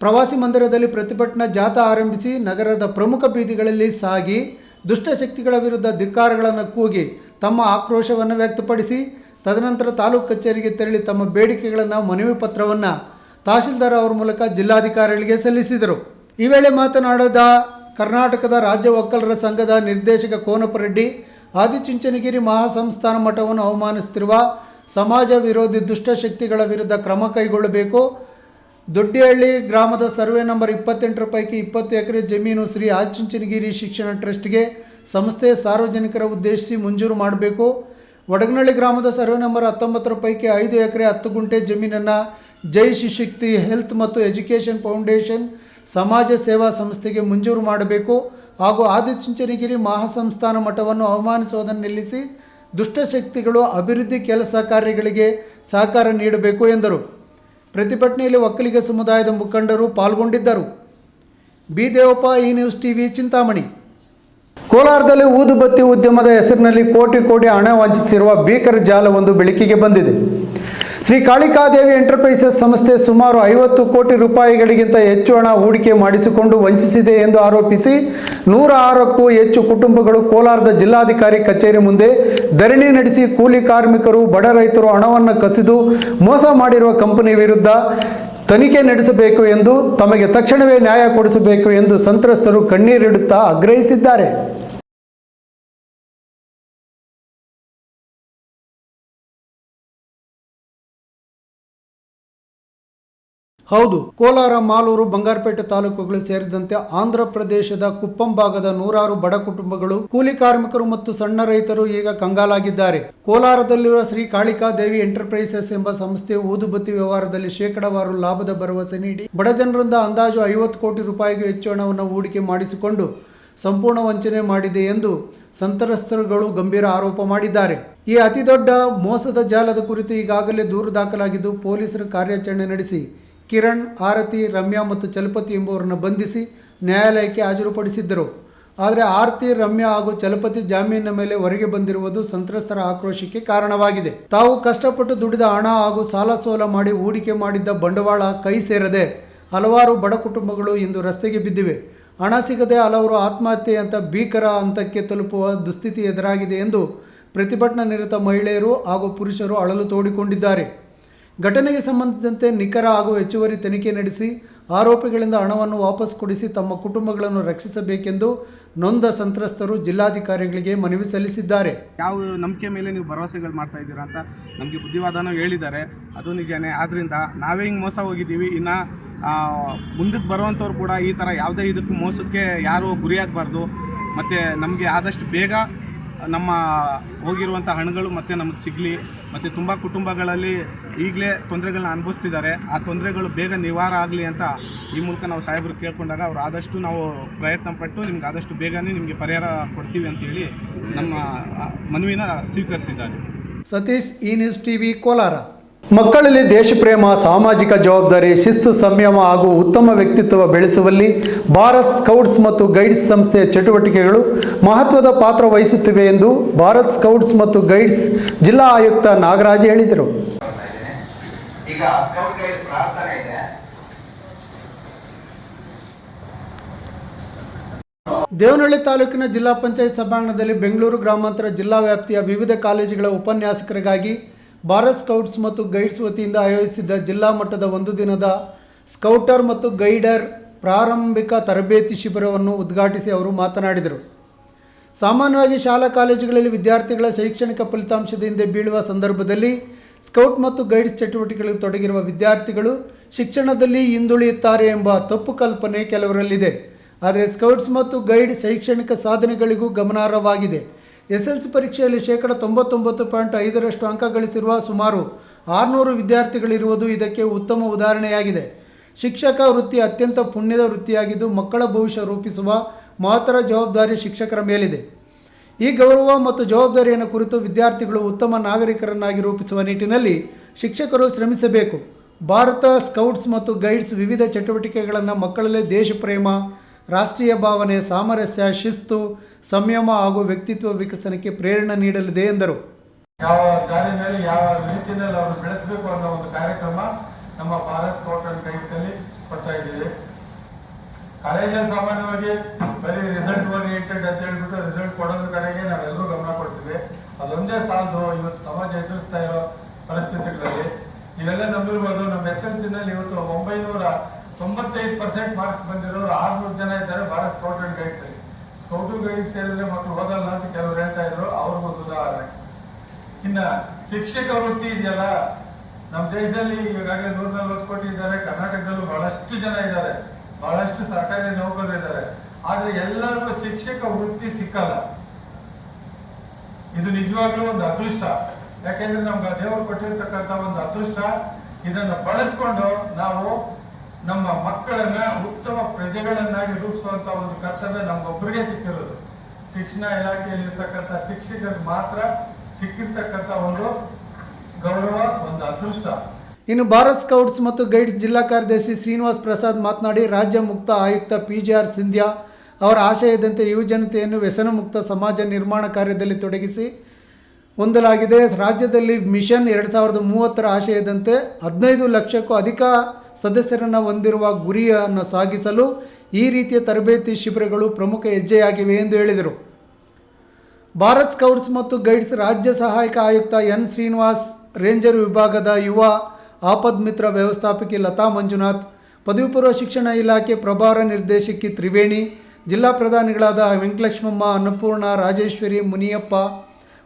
S1: ಪ್ರವಾಸಿ ಮಂದಿರದಲ್ಲಿ ಪ್ರತಿಭಟನಾ ಜಾಥಾ ಆರಂಭಿಸಿ ನಗರದ ಪ್ರಮುಖ ಬೀದಿಗಳಲ್ಲಿ ಸಾಗಿ ದುಷ್ಟಶಕ್ತಿಗಳ ವಿರುದ್ಧ ಧಿಕ್ಕಾರಗಳನ್ನು ಕೂಗಿ ತಮ್ಮ ಆಕ್ರೋಶವನ್ನು ವ್ಯಕ್ತಪಡಿಸಿ ತದನಂತರ ತಾಲೂಕು ಕಚೇರಿಗೆ ತೆರಳಿ ತಮ್ಮ ಬೇಡಿಕೆಗಳನ್ನು ಮನವಿ ಪತ್ರವನ್ನು ತಹಶೀಲ್ದಾರ್ ಅವರ ಮೂಲಕ ಜಿಲ್ಲಾಧಿಕಾರಿಗಳಿಗೆ ಸಲ್ಲಿಸಿದರು. ಈ ವೇಳೆ ಮಾತನಾಡಿದ ಕರ್ನಾಟಕದ ರಾಜ್ಯ ಒಕ್ಕಲರ ಸಂಘದ ನಿರ್ದೇಶಕ ಕೋನಪ್ಪರೆಡ್ಡಿ, ಆದಿಚುಂಚನಗಿರಿ ಮಹಾಸಂಸ್ಥಾನ ಮಠವನ್ನು ಅವಮಾನಿಸುತ್ತಿರುವ ಸಮಾಜ ವಿರೋಧಿ ದುಷ್ಟಶಕ್ತಿಗಳ ವಿರುದ್ಧ ಕ್ರಮ ಕೈಗೊಳ್ಳಬೇಕು. ದೊಡ್ಡಿಹಳ್ಳಿ ಗ್ರಾಮದ ಸರ್ವೆ ನಂಬರ್ 28 ಪೈಕಿ 20 ಎಕರೆ ಜಮೀನು ಶ್ರೀ ಆದಿಚುಂಚನಗಿರಿ ಶಿಕ್ಷಣ ಟ್ರಸ್ಟ್ಗೆ ಸಂಸ್ಥೆ ಸಾರ್ವಜನಿಕರ ಉದ್ದೇಶಿಸಿ ಮಂಜೂರು ಮಾಡಬೇಕು. ವಡಗನಹಳ್ಳಿ ಗ್ರಾಮದ ಸರ್ವೆ ನಂಬರ್ 19 ಪೈಕಿ 5 ಎಕರೆ 10 ಗುಂಟೆ ಜಮೀನನ್ನು ಜೈ ಶಿಶಕ್ತಿ ಹೆಲ್ತ್ ಮತ್ತು ಎಜುಕೇಷನ್ ಫೌಂಡೇಶನ್ ಸಮಾಜ ಸೇವಾ ಸಂಸ್ಥೆಗೆ ಮಂಜೂರು ಮಾಡಬೇಕು ಹಾಗೂ ಆದಿಚುಂಚನಗಿರಿ ಮಹಾಸಂಸ್ಥಾನ ಮಠವನ್ನು ಅವಮಾನಿಸುವುದನ್ನು ನಿಲ್ಲಿಸಿ ದುಷ್ಟಶಕ್ತಿಗಳು ಅಭಿವೃದ್ಧಿ ಕೆಲಸ ಕಾರ್ಯಗಳಿಗೆ ಸಹಕಾರ ನೀಡಬೇಕು ಎಂದರು. ಪ್ರತಿಭಟನೆಯಲ್ಲಿ ಒಕ್ಕಲಿಗ ಸಮುದಾಯದ ಮುಖಂಡರು ಪಾಲ್ಗೊಂಡಿದ್ದರು. ಬಿ ದೇವಪ್ಪ, ಈ ನ್ಯೂಸ್ TV, ಚಿಂತಾಮಣಿ. ಕೋಲಾರದಲ್ಲಿ ಊದುಬತ್ತಿ ಉದ್ಯಮದ ಹೆಸರಿನಲ್ಲಿ ಕೋಟಿ ಹಣ ವಂಚಿಸಿರುವ ಭೀಕರ ಜಾಲವೊಂದು ಬೆಳಕಿಗೆ ಬಂದಿದೆ. ಶ್ರೀ ಕಾಳಿಕಾದೇವಿ ಎಂಟರ್ಪ್ರೈಸಸ್ ಸಂಸ್ಥೆ ಸುಮಾರು 50 ಕೋಟಿ ರೂಪಾಯಿಗಳಿಗಿಂತ ಹೆಚ್ಚು ಹಣ ಹೂಡಿಕೆ ಮಾಡಿಸಿಕೊಂಡು ವಂಚಿಸಿದೆ ಎಂದು ಆರೋಪಿಸಿ 106ಕ್ಕೂ ಹೆಚ್ಚು ಕುಟುಂಬಗಳು ಕೋಲಾರದ ಜಿಲ್ಲಾಧಿಕಾರಿ ಕಚೇರಿ ಮುಂದೆ ಧರಣಿ ನಡೆಸಿ ಕೂಲಿ ಕಾರ್ಮಿಕರು, ಬಡ ರೈತರು ಹಣವನ್ನು ಕಸಿದು ಮೋಸ ಮಾಡಿರುವ ಕಂಪನಿ ವಿರುದ್ಧ ತನಿಖೆ ನಡೆಸಬೇಕು ಎಂದು, ತಮಗೆ ತಕ್ಷಣವೇ ನ್ಯಾಯ ಕೊಡಿಸಬೇಕು ಎಂದು ಸಂತ್ರಸ್ತರು ಕಣ್ಣೀರಿಡುತ್ತಾ ಆಗ್ರಹಿಸಿದ್ದಾರೆ. ಹೌದು, ಕೋಲಾರ, ಮಾಲೂರು, ಬಂಗಾರಪೇಟೆ ತಾಲೂಕುಗಳು ಸೇರಿದಂತೆ ಆಂಧ್ರ ಪ್ರದೇಶದ ಕುಪ್ಪಂ ಭಾಗದ 106 ಬಡ ಕುಟುಂಬಗಳು, ಕೂಲಿ ಕಾರ್ಮಿಕರು ಮತ್ತು ಸಣ್ಣ ರೈತರು ಈಗ ಕಂಗಾಲಾಗಿದ್ದಾರೆ. ಕೋಲಾರದಲ್ಲಿರುವ ಶ್ರೀ ಕಾಳಿಕಾದೇವಿ ಎಂಟರ್ಪ್ರೈಸಸ್ ಎಂಬ ಸಂಸ್ಥೆ ಊದುಬತ್ತಿ ವ್ಯವಹಾರದಲ್ಲಿ ಶೇಕಡಾವಾರು ಲಾಭದ ಭರವಸೆ ನೀಡಿ ಬಡ ಜನರಿಂದ ಅಂದಾಜು 50 ಕೋಟಿ ರೂಪಾಯಿಗೂ ಹೆಚ್ಚು ಹಣವನ್ನು ಹೂಡಿಕೆ ಮಾಡಿಸಿಕೊಂಡು ಸಂಪೂರ್ಣ ವಂಚನೆ ಮಾಡಿದೆ ಎಂದು ಸಂತ್ರಸ್ತರುಗಳು ಗಂಭೀರ ಆರೋಪ ಮಾಡಿದ್ದಾರೆ. ಈ ಅತಿದೊಡ್ಡ ಮೋಸದ ಜಾಲದ ಕುರಿತು ಈಗಾಗಲೇ ದೂರು ದಾಖಲಾಗಿದ್ದು ಪೊಲೀಸರು ಕಾರ್ಯಾಚರಣೆ ನಡೆಸಿ ಕಿರಣ್, ಆರತಿ, ರಮ್ಯಾ ಮತ್ತು ಚಲಪತಿ ಎಂಬುವರನ್ನು ಬಂಧಿಸಿ ನ್ಯಾಯಾಲಯಕ್ಕೆ ಹಾಜರುಪಡಿಸಿದ್ದರು. ಆದರೆ ಆರ್ತಿ, ರಮ್ಯಾ ಹಾಗೂ ಚಲಪತಿ ಜಾಮೀನಿನ ಮೇಲೆ ಹೊರಗೆ ಬಂದಿರುವುದು ಸಂತ್ರಸ್ತರ ಆಕ್ರೋಶಕ್ಕೆ ಕಾರಣವಾಗಿದೆ. ತಾವು ಕಷ್ಟಪಟ್ಟು ದುಡಿದ ಹಣ ಹಾಗೂ ಸಾಲ ಸೋಲ ಮಾಡಿ ಹೂಡಿಕೆ ಮಾಡಿದ್ದ ಬಂಡವಾಳ ಕೈ ಸೇರದೆ ಹಲವಾರು ಬಡ ಕುಟುಂಬಗಳು ಇಂದು ರಸ್ತೆಗೆ ಬಿದ್ದಿವೆ. ಹಣ ಸಿಗದೆ ಹಲವರು ಆತ್ಮಹತ್ಯೆಯಂಥ ಭೀಕರ ಹಂತಕ್ಕೆ ತಲುಪುವ ದುಸ್ಥಿತಿ ಎದುರಾಗಿದೆ ಎಂದು ಪ್ರತಿಭಟನಾ ನಿರತ ಮಹಿಳೆಯರು ಹಾಗೂ ಪುರುಷರು ಅಳಲು ತೋಡಿಕೊಂಡಿದ್ದಾರೆ. ಘಟನೆಗೆ ಸಂಬಂಧಿಸಿದಂತೆ ನಿಖರ ಹಾಗೂ ಹೆಚ್ಚುವರಿ ತನಿಖೆ ನಡೆಸಿ ಆರೋಪಿಗಳಿಂದ ಹಣವನ್ನು ವಾಪಸ್ ಕೊಡಿಸಿ ತಮ್ಮ ಕುಟುಂಬಗಳನ್ನು ರಕ್ಷಿಸಬೇಕೆಂದು ನೊಂದ ಸಂತ್ರಸ್ತರು ಜಿಲ್ಲಾಧಿಕಾರಿಗಳಿಗೆ ಮನವಿ ಸಲ್ಲಿಸಿದ್ದಾರೆ.
S11: ಯಾವ ನಂಬಿಕೆ ಮೇಲೆ ನೀವು ಭರವಸೆಗಳು ಮಾಡ್ತಾ ಇದ್ದೀರಾ ಅಂತ ನಮಗೆ ಬುದ್ಧಿವಾದನೂ ಹೇಳಿದ್ದಾರೆ, ಅದು ನಿಜನೇ. ಆದ್ದರಿಂದ ನಾವೇ ಹಿಂಗೆ ಮೋಸ ಹೋಗಿದ್ದೀವಿ, ಇನ್ನು ಮುಂದಕ್ಕೆ ಬರುವಂಥವ್ರು ಕೂಡ ಈ ಥರ ಯಾವುದೇ ಇದಕ್ಕೂ ಮೋಸಕ್ಕೆ ಯಾರೂ ಗುರಿಯಾಗಬಾರ್ದು. ಮತ್ತು ನಮಗೆ ಆದಷ್ಟು ಬೇಗ ನಮ್ಮ ಹೋಗಿರುವಂಥ ಹಣಗಳು ಮತ್ತು ನಮಗೆ ಸಿಗಲಿ. ಮತ್ತು ತುಂಬ ಕುಟುಂಬಗಳಲ್ಲಿ ಈಗಲೇ ತೊಂದರೆಗಳನ್ನ ಅನುಭವಿಸ್ತಿದ್ದಾರೆ, ಆ ತೊಂದರೆಗಳು ಬೇಗ ನಿವಾರ ಆಗಲಿ ಅಂತ ಈ ಮೂಲಕ ನಾವು ಸಾಹೇಬರು ಕೇಳ್ಕೊಂಡಾಗ ಅವ್ರು ಆದಷ್ಟು ನಾವು ಪ್ರಯತ್ನ ಪಟ್ಟು ನಿಮ್ಗೆ ಆದಷ್ಟು ಬೇಗನೆ ನಿಮಗೆ ಪರಿಹಾರ ಕೊಡ್ತೀವಿ ಅಂತೇಳಿ ನಮ್ಮ ಮನವಿನ ಸ್ವೀಕರಿಸಿದ್ದಾರೆ.
S1: ಸತೀಶ್, ಈ ನ್ಯೂಸ್ ಟಿವಿ, ಕೋಲಾರ. ಮಕ್ಕಳಲ್ಲಿ ದೇಶಪ್ರೇಮ, ಸಾಮಾಜಿಕ ಜವಾಬ್ದಾರಿ, ಶಿಸ್ತು, ಸಂಯಮ ಹಾಗೂ ಉತ್ತಮ ವ್ಯಕ್ತಿತ್ವ ಬೆಳೆಸುವಲ್ಲಿ ಭಾರತ್ ಸ್ಕೌಟ್ಸ್ ಮತ್ತು ಗೈಡ್ಸ್ ಸಂಸ್ಥೆಯ ಚಟುವಟಿಕೆಗಳು ಮಹತ್ವದ ಪಾತ್ರ ವಹಿಸುತ್ತಿವೆ ಎಂದು ಭಾರತ್ ಸ್ಕೌಟ್ಸ್ ಮತ್ತು ಗೈಡ್ಸ್ ಜಿಲ್ಲಾ ಆಯುಕ್ತ ನಾಗರಾಜ್ ಹೇಳಿದರು. ದೇವನಹಳ್ಳಿ ತಾಲೂಕಿನ ಜಿಲ್ಲಾ ಪಂಚಾಯತ್ ಸಭಾಂಗಣದಲ್ಲಿ ಬೆಂಗಳೂರು ಗ್ರಾಮಾಂತರ ಜಿಲ್ಲಾ ವ್ಯಾಪ್ತಿಯ ವಿವಿಧ ಕಾಲೇಜುಗಳ ಉಪನ್ಯಾಸಕರಿಗಾಗಿ ಭಾರತ್ ಸ್ಕೌಟ್ಸ್ ಮತ್ತು ಗೈಡ್ಸ್ ವತಿಯಿಂದ ಆಯೋಜಿಸಿದ್ದ ಜಿಲ್ಲಾ ಮಟ್ಟದ ಒಂದು ದಿನದ ಸ್ಕೌಟರ್ ಮತ್ತು ಗೈಡರ್ ಪ್ರಾರಂಭಿಕ ತರಬೇತಿ ಶಿಬಿರವನ್ನು ಉದ್ಘಾಟಿಸಿ ಅವರು ಮಾತನಾಡಿದರು. ಸಾಮಾನ್ಯವಾಗಿ ಶಾಲಾ ಕಾಲೇಜುಗಳಲ್ಲಿ ವಿದ್ಯಾರ್ಥಿಗಳ ಶೈಕ್ಷಣಿಕ ಫಲಿತಾಂಶದ ಹಿಂದೆ ಬೀಳುವ ಸಂದರ್ಭದಲ್ಲಿ ಸ್ಕೌಟ್ ಮತ್ತು ಗೈಡ್ಸ್ ಚಟುವಟಿಕೆಗಳಲ್ಲಿ ತೊಡಗಿರುವ ವಿದ್ಯಾರ್ಥಿಗಳು ಶಿಕ್ಷಣದಲ್ಲಿ ಹಿಂದುಳಿಯುತ್ತಾರೆ ಎಂಬ ತಪ್ಪು ಕಲ್ಪನೆ ಕೆಲವರಲ್ಲಿದೆ. ಆದರೆ ಸ್ಕೌಟ್ಸ್ ಮತ್ತು ಗೈಡ್ ಶೈಕ್ಷಣಿಕ ಸಾಧನೆಗಳಿಗೂ ಗಮನಾರ್ಹವಾಗಿದೆ. SSLC ಪರೀಕ್ಷೆಯಲ್ಲಿ 99.5% ಅಂಕ ಗಳಿಸಿರುವ ಸುಮಾರು 600 ವಿದ್ಯಾರ್ಥಿಗಳಿರುವುದು ಇದಕ್ಕೆ ಉತ್ತಮ ಉದಾಹರಣೆಯಾಗಿದೆ. ಶಿಕ್ಷಕ ವೃತ್ತಿ ಅತ್ಯಂತ ಪುಣ್ಯದ ವೃತ್ತಿಯಾಗಿದ್ದು ಮಕ್ಕಳ ಭವಿಷ್ಯ ರೂಪಿಸುವ ಮಹತ್ತರ ಜವಾಬ್ದಾರಿ ಶಿಕ್ಷಕರ ಮೇಲಿದೆ. ಈ ಗೌರವ ಮತ್ತು ಜವಾಬ್ದಾರಿಯನ್ನು ಕುರಿತು ವಿದ್ಯಾರ್ಥಿಗಳು ಉತ್ತಮ ನಾಗರಿಕರನ್ನಾಗಿ ರೂಪಿಸುವ ನಿಟ್ಟಿನಲ್ಲಿ ಶಿಕ್ಷಕರು ಶ್ರಮಿಸಬೇಕು. ಭಾರತ ಸ್ಕೌಟ್ಸ್ ಮತ್ತು ಗೈಡ್ಸ್ ವಿವಿಧ ಚಟುವಟಿಕೆಗಳನ್ನು ಮಕ್ಕಳಲ್ಲಿ ದೇಶಪ್ರೇಮ, ರಾಷ್ಟ್ರೀಯ ಭಾವನೆ, ಸಾಮರಸ್ಯ, ಶಿಸ್ತು, ಸಂಯಮ ಹಾಗೂ ವ್ಯಕ್ತಿತ್ವ ವಿಕಸನಕ್ಕೆ ಪ್ರೇರಣೆ ನೀಡಲಿದೆ ಎಂದರು.
S12: ಯಾವ ದಾರಿ ಮೇಲೆ ಯಾವ ರೀತಿಯಲ್ಲಿ ಅವರು ಬೆಳೆಸಬೇಕು ಅನ್ನೋ ಒಂದು ಕಾರ್ಯಕ್ರಮ ನಮ್ಮ ಭಾರತ್ ಸ್ಕೌಟ್ ಅಂಡ್ ಗೈಡ್ಸ್ ಅಲ್ಲಿ ಕೊಡ್ತಾ ಇದ್ದೀವಿ. ಕಾಲೇಜಲ್ಲಿ ಸಾಮಾನ್ಯವಾಗಿ ಬರೀ ರಿಸಲ್ಟ್ ಓರಿಯೆಂಟೆಡ್ ಅಂತ ಹೇಳ್ಬಿಟ್ಟು ರಿಸಲ್ಟ್ ಕೊಡೋದ್ರ ಕಡೆಗೆ ನಾವೆಲ್ಲರೂ ಗಮನ ಕೊಡ್ತೀವಿ. ಅದೊಂದೇ ಸಾಲದು. ಇವತ್ತು ಸಮಾಜ ಎದುರಿಸ್ತಾ ಇರೋ ಪರಿಸ್ಥಿತಿಗಳಲ್ಲಿ ಇವೆಲ್ಲ ನಂಬಿರ್ಬೋದು. ನಮ್ಮ SSLC ನಲ್ಲಿ ಇವತ್ತು 995% ಮಾರ್ಕ್ಸ್ ಬಂದಿರೋರು 600 ಜನ ಇದ್ದಾರೆ ಭಾರತ್ ಸ್ಕೌಟ್ ಅಂಡ್ ಗೈಡ್ಸ್ ಅಲ್ಲಿ. ಸ್ಕೌಟು ಗೈಡ್ಸ್ ಸೇರಿದ್ರೆ ಮಕ್ಕಳು ಓದಲ್ಲ ಅಂತ ಕೆಲವರು ಹೇಳ್ತಾ ಇದ್ರು, ಅವ್ರಿಗೊಂದು ಉದಾಹರಣೆ. ಇನ್ನ ಶಿಕ್ಷಕ ವೃತ್ತಿ ಇದೆಯಲ್ಲ, ನಮ್ಮ ದೇಶದಲ್ಲಿ ಈಗಾಗಲೇ 140 ಕೋಟಿ ಇದ್ದಾರೆ. ಕರ್ನಾಟಕದಲ್ಲೂ ಬಹಳಷ್ಟು ಜನ ಇದ್ದಾರೆ, ಬಹಳಷ್ಟು ಸರ್ಕಾರಿ ನೌಕರರು ಇದ್ದಾರೆ. ಆದ್ರೆ ಎಲ್ಲರಿಗೂ ಶಿಕ್ಷಕ ವೃತ್ತಿ ಸಿಕ್ಕಲ್ಲ. ಇದು ನಿಜವಾಗ್ಲೂ ಒಂದು ಅದೃಷ್ಟ. ಯಾಕೆಂದ್ರೆ ನಮ್ಗೆ ದೇವರು ಕೊಟ್ಟಿರ್ತಕ್ಕಂಥ ಒಂದು ಅದೃಷ್ಟ. ಇದನ್ನು ಬಳಸ್ಕೊಂಡು ನಾವು ನಮ್ಮ ಮಕ್ಕಳನ್ನ ಉತ್ತಮ ಪ್ರಜೆಗಳನ್ನಾಗಿ ರೂಪಿಸುವಂತ ಒಂದು ಕರ್ತವ್ಯ ನಮ್ಗೊಬ್ಬರಿಗೆ ಸಿಕ್ಕಿರೋದು. ಶಿಕ್ಷಣ ಇಲಾಖೆಯಲ್ಲಿ ಇರ್ತಕ್ಕಂಥ ಶಿಕ್ಷಕರಿಗೆ ಮಾತ್ರ ಸಿಕ್ಕಿರ್ತಕ್ಕಂಥ ಒಂದು ಗೌರವ, ಒಂದು ಅದೃಷ್ಟ.
S1: ಇನ್ನು ಭಾರತ್ ಸ್ಕೌಟ್ಸ್ ಮತ್ತು ಗೈಡ್ಸ್ ಜಿಲ್ಲಾ ಕಾರ್ಯದರ್ಶಿ ಶ್ರೀನಿವಾಸ್ ಪ್ರಸಾದ್ ಮಾತನಾಡಿ, ರಾಜ್ಯ ಮುಕ್ತ ಆಯುಕ್ತ PGR ಸಿಂಧ್ಯಾ ಅವರ ಆಶಯದಂತೆ ಯುವಜನತೆಯನ್ನು ವ್ಯಸನ ಮುಕ್ತ ಸಮಾಜ ನಿರ್ಮಾಣ ಕಾರ್ಯದಲ್ಲಿ ತೊಡಗಿಸಿ ಹೊಂದಲಾಗಿದೆ. ರಾಜ್ಯದಲ್ಲಿ ಮಿಷನ್ 2030 ಆಶಯದಂತೆ 15 ಲಕ್ಷಕ್ಕೂ ಅಧಿಕ ಸದಸ್ಯರನ್ನು ಹೊಂದಿರುವ ಗುರಿಯನ್ನು ಸಾಗಿಸಲು ಈ ರೀತಿಯ ತರಬೇತಿ ಶಿಬಿರಗಳು ಪ್ರಮುಖ ಹೆಜ್ಜೆಯಾಗಿವೆ ಎಂದು ಹೇಳಿದರು. ಭಾರತ್ ಸ್ಕೌಟ್ಸ್ ಮತ್ತು ಗೈಡ್ಸ್ ರಾಜ್ಯ ಸಹಾಯಕ ಆಯುಕ್ತ N ಶ್ರೀನಿವಾಸ್, ರೇಂಜರ್ ವಿಭಾಗದ ಯುವ ಆಪದ್ ಮಿತ್ರ ವ್ಯವಸ್ಥಾಪಕಿ ಲತಾ ಮಂಜುನಾಥ್, ಪದವಿ ಪೂರ್ವ ಶಿಕ್ಷಣ ಇಲಾಖೆ ಪ್ರಭಾರ ನಿರ್ದೇಶಕಿ ತ್ರಿವೇಣಿ, ಜಿಲ್ಲಾ ಪ್ರಧಾನಿಗಳಾದ ವೆಂಕಟಲಕ್ಷ್ಮಮ್ಮ, ಅನ್ನಪೂರ್ಣ, ರಾಜೇಶ್ವರಿ, ಮುನಿಯಪ್ಪ,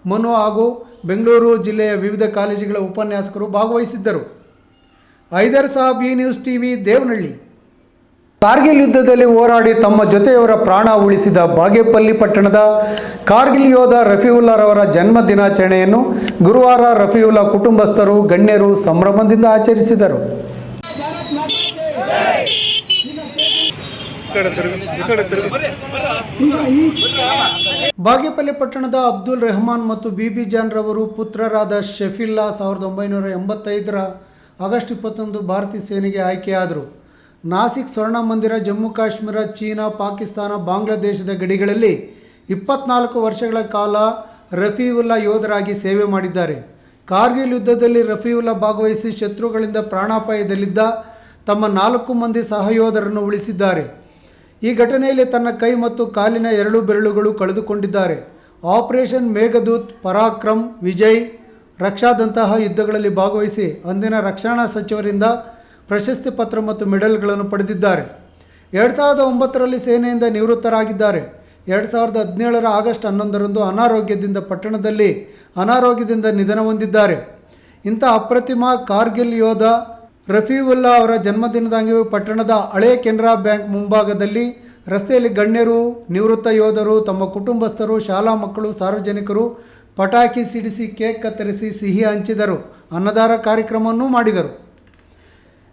S1: ಮನು ಹಾಗೂ ಬೆಂಗಳೂರು ಜಿಲ್ಲೆಯ ವಿವಿಧ ಕಾಲೇಜುಗಳ ಉಪನ್ಯಾಸಕರು ಭಾಗವಹಿಸಿದ್ದರು. ಹೈದರ್ ಸಾಬ್, ಈ ನ್ಯೂಸ್ ಟಿವಿ, ದೇವನಹಳ್ಳಿ. ಕಾರ್ಗಿಲ್ ಯುದ್ಧದಲ್ಲಿ ಹೋರಾಡಿ ತಮ್ಮ ಜೊತೆಯವರ ಪ್ರಾಣ ಉಳಿಸಿದ ಬಾಗೇಪಲ್ಲಿ ಪಟ್ಟಣದ ಕಾರ್ಗಿಲ್ ಯೋಧ ರಫೀವುಲ್ಲಾರವರ ಜನ್ಮ ದಿನಾಚರಣೆಯನ್ನು ಗುರುವಾರ ರಫೀವುಲ್ಲಾ ಕುಟುಂಬಸ್ಥರು, ಗಣ್ಯರು ಸಂಭ್ರಮದಿಂದ ಆಚರಿಸಿದರು. ಬಾಗೇಪಲ್ಲಿ ಪಟ್ಟಣದ ಅಬ್ದುಲ್ ರೆಹಮಾನ್ ಮತ್ತು ಬಿಬಿ ಜಾನ್ ರವರು ಪುತ್ರರಾದ ಶಫಿಲ್ಲಾ 1985 ಆಗಸ್ಟ್ 21 ಭಾರತೀಯ ಸೇನೆಗೆ ಆಯ್ಕೆಯಾದರು. ನಾಸಿಕ್ ಸ್ವರ್ಣ ಮಂದಿರ, ಜಮ್ಮು ಕಾಶ್ಮೀರ, ಚೀನಾ, ಪಾಕಿಸ್ತಾನ, ಬಾಂಗ್ಲಾದೇಶದ ಗಡಿಗಳಲ್ಲಿ 24 ವರ್ಷಗಳ ಕಾಲ ರಫೀವುಲ್ಲಾ ಯೋಧರಾಗಿ ಸೇವೆ ಮಾಡಿದ್ದಾರೆ. ಕಾರ್ಗಿಲ್ ಯುದ್ಧದಲ್ಲಿ ರಫೀವುಲ್ಲಾ ಭಾಗವಹಿಸಿ ಶತ್ರುಗಳಿಂದ ಪ್ರಾಣಾಪಾಯದಲ್ಲಿದ್ದ ತಮ್ಮ 4 ಮಂದಿ ಸಹಯೋಧರನ್ನು ಉಳಿಸಿದ್ದಾರೆ. ಈ ಘಟನೆಯಲ್ಲಿ ತನ್ನ ಕೈ ಮತ್ತು ಕಾಲಿನ 2 ಬೆರಳುಗಳು ಕಳೆದುಕೊಂಡಿದ್ದಾರೆ. ಆಪರೇಷನ್ ಮೇಘದೂತ್, ಪರಾಕ್ರಮ್, ವಿಜಯ್, ರಕ್ಷಾದಂತಹ ಯುದ್ಧಗಳಲ್ಲಿ ಭಾಗವಹಿಸಿ ಅಂದಿನ ರಕ್ಷಣಾ ಸಚಿವರಿಂದ ಪ್ರಶಸ್ತಿ ಪತ್ರ ಮತ್ತು ಮೆಡಲ್ಗಳನ್ನು ಪಡೆದಿದ್ದಾರೆ. 2009ರಲ್ಲಿ ಸೇನೆಯಿಂದ ನಿವೃತ್ತರಾಗಿದ್ದಾರೆ. 2017ರ ಆಗಸ್ಟ್ 11ರಂದು ಪಟ್ಟಣದಲ್ಲಿ ಅನಾರೋಗ್ಯದಿಂದ ನಿಧನ ಹೊಂದಿದ್ದಾರೆ. ಇಂಥ ಅಪ್ರತಿಮ ಕಾರ್ಗಿಲ್ ಯೋಧ ರಫೀವುಲ್ಲಾ ಅವರ ಜನ್ಮದಿನದ ಅಂಗವಾಗಿ ಪಟ್ಟಣದ ಹಳೆಯ ಕೆನರಾ ಬ್ಯಾಂಕ್ ಮುಂಭಾಗದಲ್ಲಿ ರಸ್ತೆಯಲ್ಲಿ ಗಣ್ಯರು, ನಿವೃತ್ತ ಯೋಧರು, ತಮ್ಮ ಕುಟುಂಬಸ್ಥರು, ಶಾಲಾ ಮಕ್ಕಳು, ಸಾರ್ವಜನಿಕರು ಪಟಾಕಿ ಸಿಡಿಸಿ, ಕೇಕ್ ಕತ್ತರಿಸಿ ಸಿಹಿ ಹಂಚಿದರು. ಅನ್ನದಾನ ಕಾರ್ಯಕ್ರಮವನ್ನು ಮಾಡಿದರು.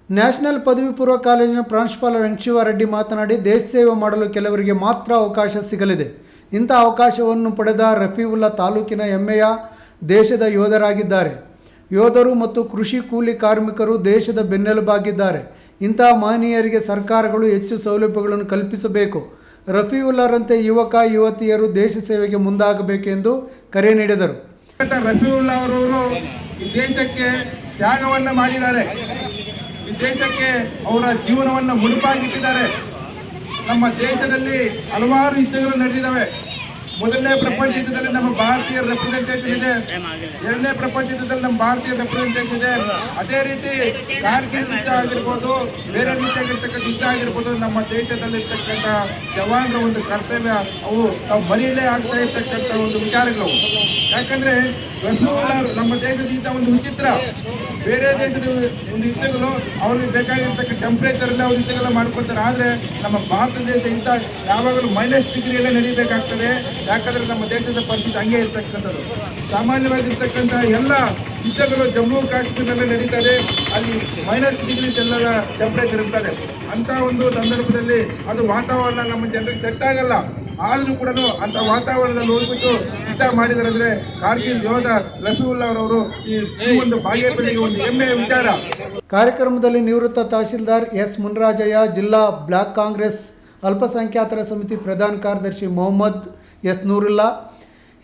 S1: ನ್ಯಾಷನಲ್ ಪದವಿ ಪೂರ್ವ ಕಾಲೇಜಿನ ಪ್ರಾಂಶುಪಾಲ ವೆಂಕಟಶಿವರೆಡ್ಡಿ ಮಾತನಾಡಿ, ದೇಶ ಸೇವೆ ಮಾಡಲು ಕೆಲವರಿಗೆ ಮಾತ್ರ ಅವಕಾಶ ಸಿಗಲಿದೆ. ಇಂಥ ಅವಕಾಶವನ್ನು ಪಡೆದ ರಫೀವುಲ್ಲಾ ತಾಲೂಕಿನ ಹೆಮ್ಮೆಯ ದೇಶದ ಯೋಧರಾಗಿದ್ದಾರೆ. ಯೋಧರು ಮತ್ತು ಕೃಷಿ ಕೂಲಿ ಕಾರ್ಮಿಕರು ದೇಶದ ಬೆನ್ನೆಲುಬಾಗಿದ್ದಾರೆ. ಇಂತಹ ಮಹನೀಯರಿಗೆ ಸರ್ಕಾರಗಳು ಹೆಚ್ಚು ಸೌಲಭ್ಯಗಳನ್ನು ಕಲ್ಪಿಸಬೇಕು. ರಫೀವುಲ್ಲಾರಂತೆ ಯುವಕ ಯುವತಿಯರು ದೇಶ ಸೇವೆಗೆ ಮುಂದಾಗಬೇಕು ಎಂದು ಕರೆ ನೀಡಿದರು.
S11: ರಫೀವುಲ್ಲಾ ಅವರು ಈ ದೇಶಕ್ಕೆ ತ್ಯಾಗವನ್ನು ಮಾಡಿದ್ದಾರೆ. ಈ ದೇಶಕ್ಕೆ ಅವರ ಜೀವನವನ್ನು ಮುಡುಪಾಗಿಟ್ಟಿದ್ದಾರೆ. ನಮ್ಮ ದೇಶದಲ್ಲಿ ಹಲವಾರು ಯುದ್ಧಗಳು ನಡೆದಿದ್ದಾವೆ. ಮೊದಲನೇ ಪ್ರಪಂಚ ಯುದ್ಧದಲ್ಲಿ ನಮ್ಮ ಭಾರತೀಯ ರೆಪ್ರೆಸೆಂಟೇಷನ್ ಇದೆ, ಎರಡನೇ ಪ್ರಪಂಚ ಯುದ್ಧದಲ್ಲಿ ನಮ್ಮ ಭಾರತೀಯ ರೆಪ್ರೆಸೆಂಟೇಷನ್ ಇದೆ. ಅದೇ ರೀತಿ ಕಾರ್ಗಿಲ್ ಯುದ್ಧ ಆಗಿರ್ಬೋದು, ಬೇರೆ ರೀತಿಯಾಗಿರ್ತಕ್ಕಂಥ ಯುದ್ಧ ಆಗಿರ್ಬೋದು, ನಮ್ಮ ದೇಶದಲ್ಲಿರ್ತಕ್ಕಂಥ ಜವಾನರ ಒಂದು ಕರ್ತವ್ಯ ಅವು ನಾವು ಮನೆಯಲ್ಲೇ ಆಗ್ತಾ ಇರ್ತಕ್ಕಂಥ ಒಂದು ವಿಚಾರಗಳು. ಯಾಕಂದ್ರೆ ನಮ್ಮ ದೇಶದ ಯುದ್ಧ ಒಂದು ವಿಚಿತ್ರ. ಬೇರೆ ದೇಶದ ಒಂದು ಯುದ್ಧಗಳು ಅವ್ರಿಗೆ ಬೇಕಾಗಿರ್ತಕ್ಕ ಟೆಂಪ್ರೇಚರ್ ಎಲ್ಲ ಅವ್ರು ಯುದ್ಧಗಳು ಮಾಡ್ಕೊಳ್ತಾರೆ. ಆದರೆ ನಮ್ಮ ಭಾರತ ದೇಶ ಯುದ್ಧ ಯಾವಾಗಲೂ -ಡಿಗ್ರಿಯಲ್ಲೇ ನಡೀಬೇಕಾಗ್ತದೆ. ಯಾಕಂದ್ರೆ ನಮ್ಮ ದೇಶದ ಪರಿಸ್ಥಿತಿ ಹಂಗೆ ಇರ್ತಕ್ಕಂಥದ್ದು. ಸಾಮಾನ್ಯವಾಗಿರ್ತಕ್ಕಂಥ ಎಲ್ಲ ಯುದ್ಧಗಳು ಜಮ್ಮು ಕಾಶ್ಮೀರದಲ್ಲೇ ನಡೀತಾರೆ. ಅಲ್ಲಿ -ಡಿಗ್ರೀಸ್ ಎಲ್ಲ ಟೆಂಪ್ರೇಚರ್ ಇರ್ತದೆ. ಅಂತ ಒಂದು ಸಂದರ್ಭದಲ್ಲಿ ಅದು ವಾತಾವರಣ ನಮ್ಮ ಜನರಿಗೆ ಸೆಟ್ ಆಗಲ್ಲ. ಆದರೂ ಕೂಡ ಅಂತ ವಾತಾವರಣದಲ್ಲಿ ಹೋಗ್ಬಿಟ್ಟು ಯುದ್ಧ ಮಾಡಿದ್ದಾರೆ ಅಂದ್ರೆ ಕಾರ್ಗಿಲ್ ಯೋಧ ರಫೀವುಲ್ಲಾ ಅವರವರು ಈ ಒಂದು ಬಾಗೇಪಲ್ಲಿಗೆ ಒಂದು ಹೆಮ್ಮೆಯ ವಿಚಾರ.
S1: ಕಾರ್ಯಕ್ರಮದಲ್ಲಿ ನಿವೃತ್ತ ತಹಶೀಲ್ದಾರ್ ಎಸ್ ಮುನ್ರಾಜಯ್ಯ, ಜಿಲ್ಲಾ ಬ್ಲಾಕ್ ಕಾಂಗ್ರೆಸ್ ಅಲ್ಪಸಂಖ್ಯಾತರ ಸಮಿತಿ ಪ್ರಧಾನ ಕಾರ್ಯದರ್ಶಿ ಮೊಹಮ್ಮದ್ ಎಸ್ ನೂರುಲ್ಲಾ,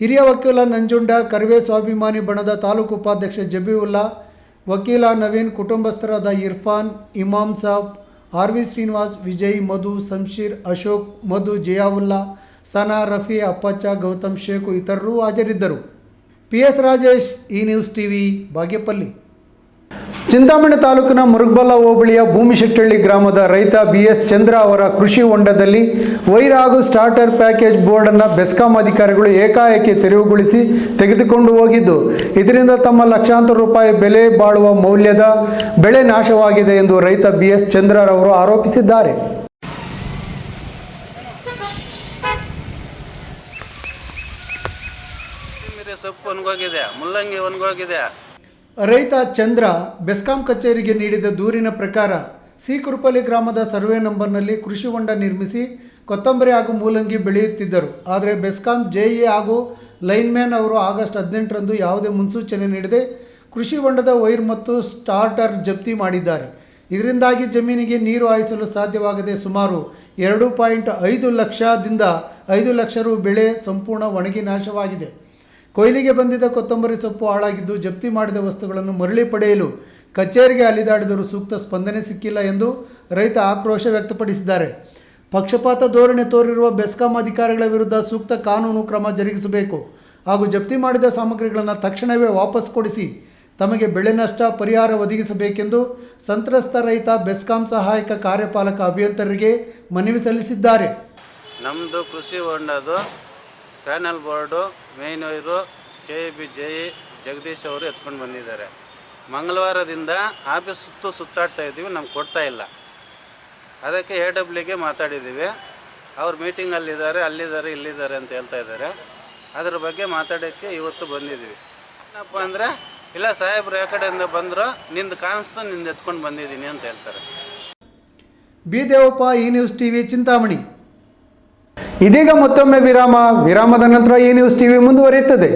S1: ಹಿರಿಯ ವಕೀಲ ನಂಜುಂಡ, ಕರ್ವೆ ಸ್ವಾಭಿಮಾನಿ ಬಣದ ತಾಲೂಕು ಉಪಾಧ್ಯಕ್ಷ ಜಬೀವುಲ್ಲಾ, ವಕೀಲ ನವೀನ್, ಕುಟುಂಬಸ್ಥರಾದ ಇರ್ಫಾನ್, ಇಮಾಮ್ ಸಾಬ್, ಆರ್.ವಿ. ಶ್ರೀನಿವಾಸ್, ವಿಜಯ್, ಮಧು, ಶಂಶೀರ್, ಅಶೋಕ್, ಮಧು, ಜಿಯಾವುಲ್ಲಾ, ಸನಾ, ರಫಿ, ಅಪ್ಪಚ್ಚ, ಗೌತಮ್ ಶೇಖು ಇತರರು ಹಾಜರಿದ್ದರು. PS ರಾಜೇಶ್, ಈ ನ್ಯೂಸ್ ಟಿವಿ, ಬಾಗೇಪಲ್ಲಿ. ಚಿಂತಾಮಣಿ ತಾಲೂಕಿನ ಮುರುಗಬಲ್ಲ ಹೋಬಳಿಯ ಭೂಮಿಶೆಟ್ಟಳ್ಳಿ ಗ್ರಾಮದ ರೈತ BS ಚಂದ್ರ ಅವರ ಕೃಷಿ ಹೊಂಡದಲ್ಲಿ ವೈರ್ ಹಾಗೂ ಸ್ಟಾರ್ಟರ್ ಪ್ಯಾಕೇಜ್ ಬೋರ್ಡನ್ನು ಬೆಸ್ಕಾಂ ಅಧಿಕಾರಿಗಳು ಏಕಾಏಕಿ ತೆರವುಗೊಳಿಸಿ ತೆಗೆದುಕೊಂಡು ಹೋಗಿದ್ದು, ಇದರಿಂದ ತಮ್ಮ ಲಕ್ಷಾಂತರ ರೂಪಾಯಿ ಬೆಲೆ ಬಾಳುವ ಮೌಲ್ಯದ ಬೆಳೆ ನಾಶವಾಗಿದೆ ಎಂದು ರೈತ BS ಚಂದ್ರರವರು ಆರೋಪಿಸಿದ್ದಾರೆ.
S13: ಸೊಪ್ಪು ಒಣಗೋಗಿದೆ, ಮುಲ್ಲಂಗಿ ಒಣಗೋಗಿದೆ.
S1: ರೈತ ಚಂದ್ರ ಬೆಸ್ಕಾಂ ಕಚೇರಿಗೆ ನೀಡಿದ ದೂರಿನ ಪ್ರಕಾರ ಕುರುಪಲ್ಲಿ ಗ್ರಾಮದ ಸರ್ವೆ ನಂಬರ್ನಲ್ಲಿ ಕೃಷಿ ಹೊಂಡ ನಿರ್ಮಿಸಿ ಕೊತ್ತಂಬರಿ ಹಾಗೂ ಮೂಲಂಗಿ ಬೆಳೆಯುತ್ತಿದ್ದರು. ಆದರೆ ಬೆಸ್ಕಾಂ JE ಹಾಗೂ ಲೈನ್ಮ್ಯಾನ್ ಅವರು ಆಗಸ್ಟ್ 18ರಂದು ಯಾವುದೇ ಮುನ್ಸೂಚನೆ ನೀಡದೆ ಕೃಷಿ ಹೊಂಡದ ವೈರ್ ಮತ್ತು ಸ್ಟಾರ್ಟರ್ ಜಪ್ತಿ ಮಾಡಿದ್ದಾರೆ. ಇದರಿಂದಾಗಿ ಜಮೀನಿಗೆ ನೀರು ಹಾಯಿಸಲು ಸಾಧ್ಯವಾಗದೆ ಸುಮಾರು 2.5 ಲಕ್ಷದಿಂದ 5 ಲಕ್ಷ ರು ಬೆಳೆ ಸಂಪೂರ್ಣ ಒಣಗಿ ನಾಶವಾಗಿದೆ. ಕೊಯ್ಲಿಗೆ ಬಂದಿದ್ದ ಕೊತ್ತಂಬರಿ ಸೊಪ್ಪು ಹಾಳಾಗಿದ್ದು, ಜಪ್ತಿ ಮಾಡಿದ ವಸ್ತುಗಳನ್ನು ಮರಳಿ ಪಡೆಯಲು ಕಚೇರಿಗೆ ಅಲಿದಾಡಿದರೂ ಸೂಕ್ತ ಸ್ಪಂದನೆ ಸಿಕ್ಕಿಲ್ಲ ಎಂದು ರೈತ ಆಕ್ರೋಶ ವ್ಯಕ್ತಪಡಿಸಿದ್ದಾರೆ. ಪಕ್ಷಪಾತ ಧೋರಣೆ ತೋರಿರುವ ಬೆಸ್ಕಾಂ ಅಧಿಕಾರಿಗಳ ವಿರುದ್ಧ ಸೂಕ್ತ ಕಾನೂನು ಕ್ರಮ ಜರುಗಿಸಬೇಕು ಹಾಗೂ ಜಪ್ತಿ ಮಾಡಿದ ಸಾಮಗ್ರಿಗಳನ್ನು ತಕ್ಷಣವೇ ವಾಪಸ್ ಕೊಡಿಸಿ ತಮಗೆ ಬೆಳೆ ನಷ್ಟ ಪರಿಹಾರ ಒದಗಿಸಬೇಕೆಂದು ಸಂತ್ರಸ್ತ ರೈತ ಬೆಸ್ಕಾಂ ಸಹಾಯಕ ಕಾರ್ಯಪಾಲಕ ಅಭಿಯಂತರರಿಗೆ ಮನವಿ ಸಲ್ಲಿಸಿದ್ದಾರೆ.
S13: ನಮ್ಮದು ಕೃಷಿ ಹೊಂಡದು panel board, main wire, KEB JE Jagadish ಅವರು ಎತ್ಕೊಂಡು ಬಂದಿದ್ದಾರೆ. ಮಂಗಳವಾರದಿಂದ ಆಫೀಸ್ ಸುತ್ತಾಡ್ತಾ ಇದ್ದೀವಿ, ನಮ್ಗೆ ಕೊಡ್ತಾ ಇಲ್ಲ. ಅದಕ್ಕೆ AWಗೆ ಮಾತಾಡಿದ್ದೀವಿ. ಅವ್ರು ಮೀಟಿಂಗಲ್ಲಿದ್ದಾರೆ, ಇಲ್ಲಿದ್ದಾರೆ ಅಂತ ಹೇಳ್ತಾ ಇದ್ದಾರೆ. ಅದ್ರ ಬಗ್ಗೆ ಮಾತಾಡೋಕ್ಕೆ ಇವತ್ತು ಬಂದಿದ್ದೀವಿ. ಏನಪ್ಪ ಅಂದರೆ, ಇಲ್ಲ ಸಾಹೇಬ್ರು ಯಾವ ಕಡೆಯಿಂದ ಬಂದರು, ನಿಂದು ಕಾಣಿಸ್ತು, ನಿಂದು ಎತ್ಕೊಂಡು ಬಂದಿದ್ದೀನಿ ಅಂತ ಹೇಳ್ತಾರೆ.
S1: ಬಿ ದೇವಪ್ಪ, ಈ ನ್ಯೂಸ್ ಟಿವಿ, ಚಿಂತಾಮಣಿ. ಇದೀಗ ಮತ್ತೊಮ್ಮೆ ವಿರಾಮದ ನಂತರ ಈ ನ್ಯೂಸ್ ಟಿವಿ ಮುಂದುವರಿಯುತ್ತದೆ.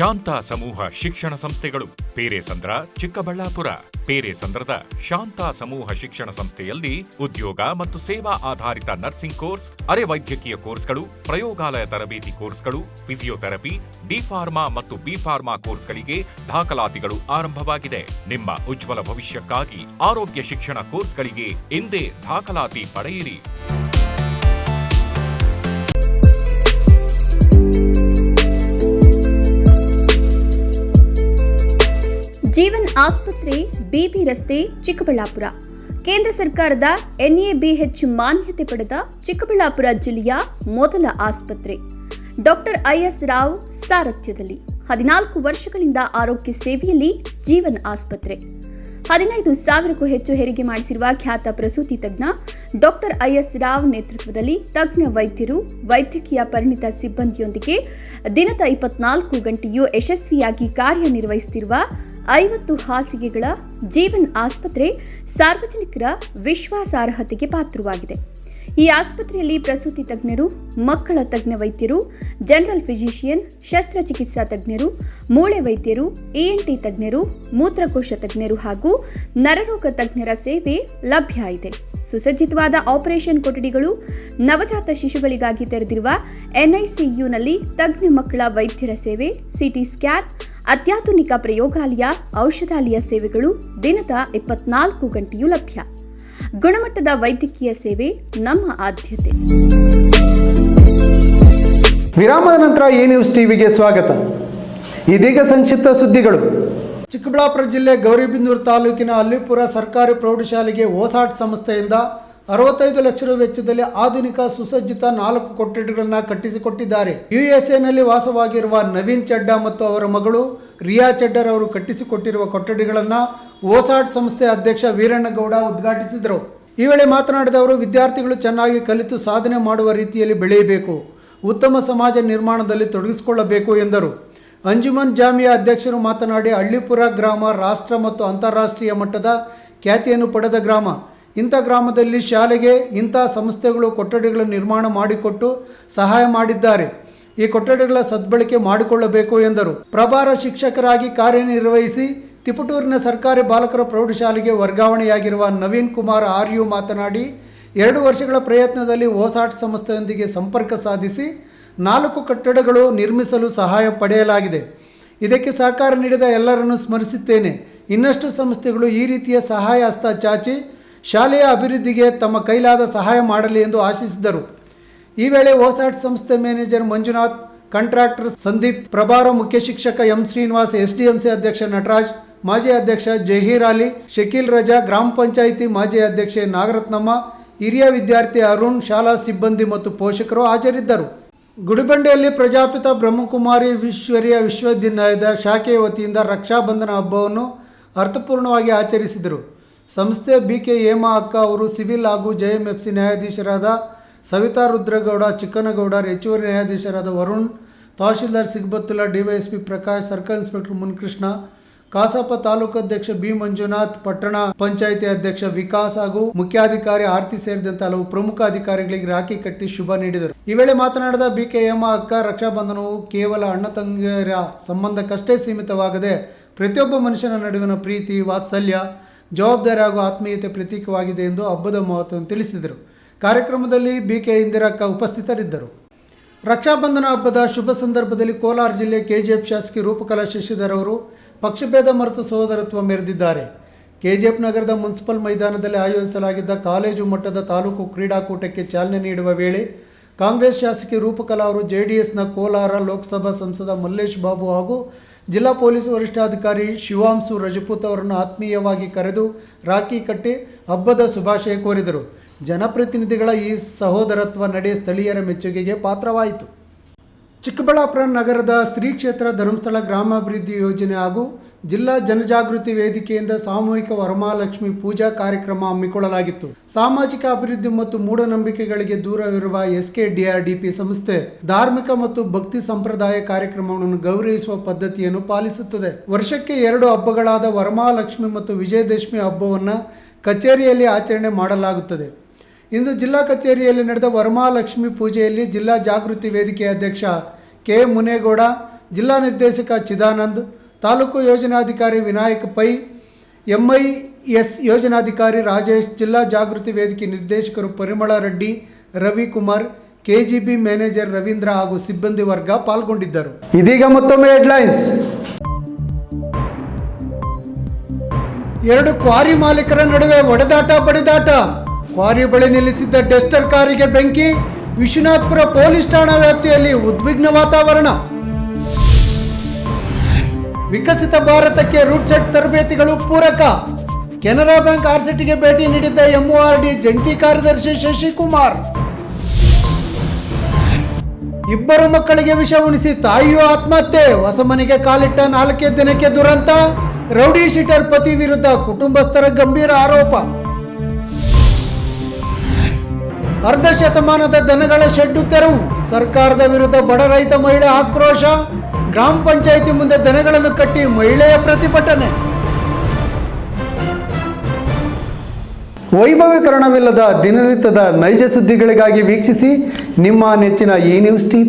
S14: ಶಾಂತ ಸಮೂಹ ಶಿಕ್ಷಣ ಸಂಸ್ಥೆಗಳು ಪೇರೆಸಂದ್ರ ಚಿಕ್ಕಬಳ್ಳಾಪುರ. ಪೇರೆಸಂದ್ರದ ಶಾಂತ ಸಮೂಹ ಶಿಕ್ಷಣ ಸಂಸ್ಥೆಯಲ್ಲಿ ಉದ್ಯೋಗ ಮತ್ತು ಸೇವಾ ಆಧಾರಿತ ನರ್ಸಿಂಗ್ ಕೋರ್ಸ್, ಅರೆ ವೈದ್ಯಕೀಯ ಕೋರ್ಸ್ಗಳು, ಪ್ರಯೋಗಾಲಯ ತರಬೇತಿ ಕೋರ್ಸ್ಗಳು, ಫಿಸಿಯೋಥೆರಪಿ, ಡಿ ಫಾರ್ಮಾ ಮತ್ತು ಬಿ ಫಾರ್ಮಾ ಕೋರ್ಸ್ಗಳಿಗೆ ದಾಖಲಾತಿಗಳು ಆರಂಭವಾಗಿದೆ. ನಿಮ್ಮ ಉಜ್ವಲ ಭವಿಷ್ಯಕ್ಕಾಗಿ ಆರೋಗ್ಯ ಶಿಕ್ಷಣ ಕೋರ್ಸ್ಗಳಿಗೆ ಇಂದೇ ದಾಖಲಾತಿ ಪಡೆಯಿರಿ.
S7: ಜೀವನ್ ಆಸ್ಪತ್ರೆ, ಬಿಬಿ ರಸ್ತೆ, ಚಿಕ್ಕಬಳ್ಳಾಪುರ. ಕೇಂದ್ರ ಸರ್ಕಾರದ NABH ಮಾನ್ಯತೆ ಪಡೆದ ಚಿಕ್ಕಬಳ್ಳಾಪುರ ಜಿಲ್ಲೆಯ ಮೊದಲ ಆಸ್ಪತ್ರೆ. ಡಾಕ್ಟರ್ IS ರಾವ್ ಸಾರಥ್ಯದಲ್ಲಿ 14 ವರ್ಷಗಳಿಂದ ಆರೋಗ್ಯ ಸೇವೆಯಲ್ಲಿ ಜೀವನ್ ಆಸ್ಪತ್ರೆ. 15,000ಕ್ಕೂ ಹೆಚ್ಚು ಹೆರಿಗೆ ಮಾಡಿಸಿರುವ ಖ್ಯಾತ ಪ್ರಸೂತಿ ತಜ್ಞ ಡಾಕ್ಟರ್ IS ರಾವ್ ನೇತೃತ್ವದಲ್ಲಿ ತಜ್ಞ ವೈದ್ಯರು, ವೈದ್ಯಕೀಯ ಪರಿಣಿತ ಸಿಬ್ಬಂದಿಯೊಂದಿಗೆ ದಿನದ 24 ಗಂಟೆಯೂ ಯಶಸ್ವಿಯಾಗಿ ಕಾರ್ಯನಿರ್ವಹಿಸುತ್ತಿರುವ 50 ಹಾಸಿಗೆಗಳ ಜೀವನ್ ಆಸ್ಪತ್ರೆ ಸಾರ್ವಜನಿಕರ ವಿಶ್ವಾಸಾರ್ಹತೆಗೆ ಪಾತ್ರವಾಗಿದೆ. ಈ ಆಸ್ಪತ್ರೆಯಲ್ಲಿ ಪ್ರಸೂತಿ ತಜ್ಞರು, ಮಕ್ಕಳ ತಜ್ಞ ವೈದ್ಯರು, ಜನರಲ್ ಫಿಸಿಷಿಯನ್, ಶಸ್ತ್ರಚಿಕಿತ್ಸಾ ತಜ್ಞರು, ಮೂಳೆ ವೈದ್ಯರು, ENT ತಜ್ಞರು, ಮೂತ್ರಕೋಶ ತಜ್ಞರು ಹಾಗೂ ನರರೋಗ ತಜ್ಞರ ಸೇವೆ ಲಭ್ಯ ಇದೆ. ಸುಸಜ್ಜಿತವಾದ ಆಪರೇಷನ್ ಕೊಠಡಿಗಳು, ನವಜಾತ ಶಿಶುಗಳಿಗಾಗಿ ತೆರೆದಿರುವ NICUನಲ್ಲಿ ತಜ್ಞ ಮಕ್ಕಳ ವೈದ್ಯರ ಸೇವೆ, CT ಸ್ಕ್ಯಾನ್, ಅತ್ಯಾಧುನಿಕ ಪ್ರಯೋಗಾಲಯ, ಔಷಧಾಲಯ ಸೇವೆಗಳು ದಿನದ 24 ಗಂಟೆಯೂ ಲಭ್ಯ. ಗುಣಮಟ್ಟದ ವೈದ್ಯಕೀಯ ಸೇವೆ ನಮ್ಮ ಆದ್ಯತೆ.
S1: ವಿರಾಮದ ನಂತರ ಈ ನ್ಯೂಸ್ ಟಿವಿಗೆ ಸ್ವಾಗತ. ಇದೀಗ ಸಂಕ್ಷಿಪ್ತ ಸುದ್ದಿಗಳು. ಚಿಕ್ಕಬಳ್ಳಾಪುರ ಜಿಲ್ಲೆ ಗೌರಿಬಿದನೂರು ತಾಲೂಕಿನ ಅಲ್ಲಿಪುರ ಸರ್ಕಾರಿ ಪ್ರೌಢಶಾಲೆಗೆ ಓಸಾಟ್ ಸಂಸ್ಥೆಯಿಂದ 65 ಲಕ್ಷ ರು ವೆಚ್ಚದಲ್ಲಿ ಆಧುನಿಕ ಸುಸಜ್ಜಿತ 4 ಕೊಠಡಿಗಳನ್ನು ಕಟ್ಟಿಸಿಕೊಟ್ಟಿದ್ದಾರೆ. USA ವಾಸವಾಗಿರುವ ನವೀನ್ ಚಡ್ಡಾ ಮತ್ತು ಅವರ ಮಗಳು ರಿಯಾ ಚಡ್ಡರ್ ಅವರು ಕಟ್ಟಿಸಿಕೊಟ್ಟಿರುವ ಕೊಠಡಿಗಳನ್ನು ಓಸಾಟ್ ಸಂಸ್ಥೆ ಅಧ್ಯಕ್ಷ ವೀರಣ್ಣಗೌಡ ಉದ್ಘಾಟಿಸಿದರು. ಈ ವೇಳೆ ಮಾತನಾಡಿದ ಅವರು, ವಿದ್ಯಾರ್ಥಿಗಳು ಚೆನ್ನಾಗಿ ಕಲಿತು ಸಾಧನೆ ಮಾಡುವ ರೀತಿಯಲ್ಲಿ ಬೆಳೆಯಬೇಕು, ಉತ್ತಮ ಸಮಾಜ ನಿರ್ಮಾಣದಲ್ಲಿ ತೊಡಗಿಸಿಕೊಳ್ಳಬೇಕು ಎಂದರು. ಅಂಜುಮನ್ ಜಾಮಿಯಾ ಅಧ್ಯಕ್ಷರು ಮಾತನಾಡಿ, ಅಳ್ಳಿಪುರ ಗ್ರಾಮ ರಾಷ್ಟ್ರ ಮತ್ತು ಅಂತಾರಾಷ್ಟ್ರೀಯ ಮಟ್ಟದ ಖ್ಯಾತಿಯನ್ನು ಪಡೆದ ಗ್ರಾಮ. ಇಂಥ ಗ್ರಾಮದಲ್ಲಿ ಶಾಲೆಗೆ ಇಂಥ ಸಂಸ್ಥೆಗಳು ಕೊಠಡಿಗಳ ನಿರ್ಮಾಣ ಮಾಡಿಕೊಟ್ಟು ಸಹಾಯ ಮಾಡಿದ್ದಾರೆ. ಈ ಕೊಠಡಿಗಳ ಸದ್ಬಳಕೆ ಮಾಡಿಕೊಳ್ಳಬೇಕು ಎಂದರು. ಪ್ರಭಾರ ಶಿಕ್ಷಕರಾಗಿ ಕಾರ್ಯನಿರ್ವಹಿಸಿ ತಿಪಟೂರಿನ ಸರ್ಕಾರಿ ಬಾಲಕರ ಪ್ರೌಢಶಾಲೆಗೆ ವರ್ಗಾವಣೆಯಾಗಿರುವ ನವೀನ್ ಕುಮಾರ್ RU ಮಾತನಾಡಿ, 2 ವರ್ಷಗಳ ಪ್ರಯತ್ನದಲ್ಲಿ ಓಸಾಟ್ ಸಂಸ್ಥೆಯೊಂದಿಗೆ ಸಂಪರ್ಕ ಸಾಧಿಸಿ 4 ಕಟ್ಟಡಗಳು ನಿರ್ಮಿಸಲು ಸಹಾಯ ಪಡೆಯಲಾಗಿದೆ. ಇದಕ್ಕೆ ಸಹಕಾರ ನೀಡಿದ ಎಲ್ಲರನ್ನು ಸ್ಮರಿಸುತ್ತೇನೆ. ಇನ್ನಷ್ಟು ಸಂಸ್ಥೆಗಳು ಈ ರೀತಿಯ ಸಹಾಯ ಹಸ್ತ ಚಾಚಿ ಶಾಲೆಯ ಅಭಿವೃದ್ಧಿಗೆ ತಮ್ಮ ಕೈಲಾದ ಸಹಾಯ ಮಾಡಲಿ ಎಂದು ಆಶಿಸಿದರು. ಈ ವೇಳೆ ಓಸಾಟ್ ಸಂಸ್ಥೆ ಮ್ಯಾನೇಜರ್ ಮಂಜುನಾಥ್, ಕಾಂಟ್ರಾಕ್ಟರ್ ಸಂದೀಪ್, ಪ್ರಭಾರ ಮುಖ್ಯ ಶಿಕ್ಷಕ M ಶ್ರೀನಿವಾಸ್, SDMC ಅಧ್ಯಕ್ಷ ನಟರಾಜ್, ಮಾಜಿ ಅಧ್ಯಕ್ಷ ಜಹೀರ್ ಅಲಿ, ಶಕೀಲ್ ರಜಾ, ಗ್ರಾಮ ಪಂಚಾಯಿತಿ ಮಾಜಿ ಅಧ್ಯಕ್ಷೆ ನಾಗರತ್ನಮ್ಮ, ಹಿರಿಯ ವಿದ್ಯಾರ್ಥಿ ಅರುಣ್, ಶಾಲಾ ಸಿಬ್ಬಂದಿ ಮತ್ತು ಪೋಷಕರು ಹಾಜರಿದ್ದರು. ಗುಡಿಬಂಡೆಯಲ್ಲಿ ಪ್ರಜಾಪಿತ ಬ್ರಹ್ಮಕುಮಾರಿ ಈಶ್ವರೀಯ ವಿಶ್ವವಿದ್ಯಾನಿಲಯದ ಶಾಖೆಯ ವತಿಯಿಂದ ರಕ್ಷಾಬಂಧನ ಹಬ್ಬವನ್ನು ಅರ್ಥಪೂರ್ಣವಾಗಿ ಆಚರಿಸಿದರು. ಸಂಸ್ಥೆ BK ಹೇಮಾ ಅಕ್ಕ ಅವರು ಸಿವಿಲ್ ಹಾಗೂ JMFC ನ್ಯಾಯಾಧೀಶರಾದ ಸವಿತಾ ರುದ್ರಗೌಡ, ಚಿಕ್ಕನಗೌಡ, ಹೆಚ್ಚುವರಿ ನ್ಯಾಯಾಧೀಶರಾದ ವರುಣ್, ತಹಶೀಲ್ದಾರ್ Sigbatullah, DYSP Prakash, circle inspector Munkrishna, ಕಸಾಪ ತಾಲೂಕು ಅಧ್ಯಕ್ಷ B ಮಂಜುನಾಥ್, ಪಟ್ಟಣ ಪಂಚಾಯಿತಿ ಅಧ್ಯಕ್ಷ ವಿಕಾಸ್ ಹಾಗೂ ಮುಖ್ಯಾಧಿಕಾರಿ ಆರ್ತಿ ಸೇರಿದಂತೆ ಹಲವು ಪ್ರಮುಖ ಅಧಿಕಾರಿಗಳಿಗೆ ರಾಖಿ ಕಟ್ಟಿ ಶುಭ ನೀಡಿದರು. ಈ ವೇಳೆ ಮಾತನಾಡಿದ BK ಹೇಮಾ ಅಕ್ಕ, ರಕ್ಷಾಬಂಧನವು ಕೇವಲ ಅಣ್ಣ ತಂಗಿಯರ ಸಂಬಂಧಕ್ಕಷ್ಟೇ ಸೀಮಿತವಾಗದೆ ಪ್ರತಿಯೊಬ್ಬ ಮನುಷ್ಯನ ನಡುವಿನ ಪ್ರೀತಿ, ವಾತ್ಸಲ್ಯ, ಜವಾಬ್ದಾರಿ ಹಾಗೂ ಆತ್ಮೀಯತೆ ಪ್ರತೀಕವಾಗಿದೆ ಎಂದು ಹಬ್ಬದ ಮಹತ್ವವನ್ನು ತಿಳಿಸಿದರು. ಕಾರ್ಯಕ್ರಮದಲ್ಲಿ BK ಇಂದಿರಕ್ಕ ಉಪಸ್ಥಿತರಿದ್ದರು. ರಕ್ಷಾಬಂಧನ ಹಬ್ಬದ ಶುಭ ಸಂದರ್ಭದಲ್ಲಿ ಕೋಲಾರ ಜಿಲ್ಲೆ KGF ಶಾಸಕಿ ರೂಪಕಲಾ ಶಶಿಧರ್ ಅವರು ಪಕ್ಷಭೇದ ಮರೆತು ಸಹೋದರತ್ವ ಮೆರೆದಿದ್ದಾರೆ. KGF ನಗರದ ಮುನ್ಸಿಪಲ್ ಮೈದಾನದಲ್ಲಿ ಆಯೋಜಿಸಲಾಗಿದ್ದ ಕಾಲೇಜು ಮಟ್ಟದ ತಾಲೂಕು ಕ್ರೀಡಾಕೂಟಕ್ಕೆ ಚಾಲನೆ ನೀಡುವ ವೇಳೆ ಕಾಂಗ್ರೆಸ್ ಶಾಸಕಿ ರೂಪಕಲಾ ಅವರು JDSನ ಕೋಲಾರ ಲೋಕಸಭಾ ಸಂಸದ ಮಲ್ಲೇಶ್ ಬಾಬು ಹಾಗೂ ಜಿಲ್ಲಾ ಪೊಲೀಸ್ ವರಿಷ್ಠಾಧಿಕಾರಿ ಶಿವಾಂಶು ರಜಪೂತ್ ಅವರನ್ನು ಆತ್ಮೀಯವಾಗಿ ಕರೆದು ರಾಖಿ ಕಟ್ಟಿ ಹಬ್ಬದ ಶುಭಾಶಯ ಕೋರಿದರು. ಜನಪ್ರತಿನಿಧಿಗಳ ಈ ಸಹೋದರತ್ವ ನಡೆ ಸ್ಥಳೀಯರ ಮೆಚ್ಚುಗೆಗೆ ಪಾತ್ರವಾಯಿತು. ಚಿಕ್ಕಬಳ್ಳಾಪುರ ನಗರದ ಶ್ರೀ ಕ್ಷೇತ್ರ ಧರ್ಮಸ್ಥಳ ಗ್ರಾಮಾಭಿವೃದ್ಧಿ ಯೋಜನೆ ಹಾಗೂ ಜಿಲ್ಲಾ ಜನಜಾಗೃತಿ ವೇದಿಕೆಯಿಂದ ಸಾಮೂಹಿಕ ವರಮಹಾಲಕ್ಷ್ಮಿ ಪೂಜಾ ಕಾರ್ಯಕ್ರಮ ಹಮ್ಮಿಕೊಳ್ಳಲಾಗಿತ್ತು. ಸಾಮಾಜಿಕ ಅಭಿವೃದ್ಧಿ ಮತ್ತು ಮೂಢನಂಬಿಕೆಗಳಿಗೆ ದೂರವಿರುವ SKDRDP ಸಂಸ್ಥೆ ಧಾರ್ಮಿಕ ಮತ್ತು ಭಕ್ತಿ ಸಂಪ್ರದಾಯ ಕಾರ್ಯಕ್ರಮವನ್ನು ಗೌರವಿಸುವ ಪದ್ಧತಿಯನ್ನು ಪಾಲಿಸುತ್ತದೆ. ವರ್ಷಕ್ಕೆ 2 ಹಬ್ಬಗಳಾದ ವರಮಹಾಲಕ್ಷ್ಮಿ ಮತ್ತು ವಿಜಯದಶಮಿ ಹಬ್ಬವನ್ನು ಕಚೇರಿಯಲ್ಲಿ ಆಚರಣೆ ಮಾಡಲಾಗುತ್ತದೆ. ಇಂದು ಜಿಲ್ಲಾ ಕಚೇರಿಯಲ್ಲಿ ನಡೆದ ವರಮಹಾಲಕ್ಷ್ಮಿ ಪೂಜೆಯಲ್ಲಿ ಜಿಲ್ಲಾ ಜಾಗೃತಿ ವೇದಿಕೆ ಅಧ್ಯಕ್ಷ K ಮುನೇಗೌಡ, ಜಿಲ್ಲಾ ನಿರ್ದೇಶಕ ಚಿದಾನಂದ್, ತಾಲೂಕು ಯೋಜನಾಧಿಕಾರಿ ವಿನಾಯಕ್ ಪೈ, MIS ಯೋಜನಾಧಿಕಾರಿ ರಾಜೇಶ್, ಜಿಲ್ಲಾ ಜಾಗೃತಿ ವೇದಿಕೆ ನಿರ್ದೇಶಕರು ಪರಿಮಳ ರೆಡ್ಡಿ, ರವಿಕುಮಾರ್, KGB ಮ್ಯಾನೇಜರ್ ರವೀಂದ್ರ ಹಾಗೂ ಸಿಬ್ಬಂದಿ ವರ್ಗ ಪಾಲ್ಗೊಂಡಿದ್ದರು. ಇದೀಗ ಮತ್ತೊಮ್ಮೆ ಹೆಡ್ಲೈನ್ಸ್. 2 ಕ್ವಾರಿ ಮಾಲೀಕರ ನಡುವೆ ಹೊಡೆದಾಟ ಬಡಿದಾಟ. ಕ್ವಾರಿ ಬಳಿ ನಿಲ್ಲಿಸಿದ್ದ ಡೆಸ್ಟರ್ ಕಾರಿಗೆ ಬೆಂಕಿ. ವಿಶ್ವನಾಥಪುರ ಪೊಲೀಸ್ ಠಾಣಾ ವ್ಯಾಪ್ತಿಯಲ್ಲಿ ಉದ್ವಿಗ್ನ ವಾತಾವರಣ. ವಿಕಸಿತ ಭಾರತಕ್ಕೆ ರೂಟ್ ಸೆಟ್ ತರಬೇತಿಗಳು ಪೂರಕ. ಕೆನರಾ ಬ್ಯಾಂಕ್ RCTಗೆ ಭೇಟಿ ನೀಡಿದ್ದ MORD ಜಂಟಿ ಕಾರ್ಯದರ್ಶಿ ಶಶಿಕುಮಾರ್. ಇಬ್ಬರು ಮಕ್ಕಳಿಗೆ ವಿಷ ಉಣಿಸಿ ತಾಯಿಯು ಆತ್ಮಹತ್ಯೆ. ಹೊಸ ಮನೆಗೆ ಕಾಲಿಟ್ಟ 4ನೇ ದಿನಕ್ಕೆ ದುರಂತ. ರೌಡಿ ಶೀಟರ್ ಪತಿ ವಿರುದ್ಧ ಕುಟುಂಬಸ್ಥರ ಗಂಭೀರ ಆರೋಪ. ಅರ್ಧ ಶತಮಾನದ ದನಗಳ ಶೆಡ್ಡು ತೆರವು. ಸರ್ಕಾರದ ವಿರುದ್ಧ ಬಡ ರೈತ ಮಹಿಳೆ ಆಕ್ರೋಶ. ಗ್ರಾಮ ಪಂಚಾಯಿತಿ ಮುಂದೆ ದನಗಳನ್ನು ಕಟ್ಟಿ ಮಹಿಳೆಯ ಪ್ರತಿಭಟನೆ. ವೈಭವೀಕರಣವಿಲ್ಲದ ದಿನನಿತ್ಯದ ನೈಜ ಸುದ್ದಿಗಳಿಗಾಗಿ ವೀಕ್ಷಿಸಿ ನಿಮ್ಮ ನೆಚ್ಚಿನ E News TV.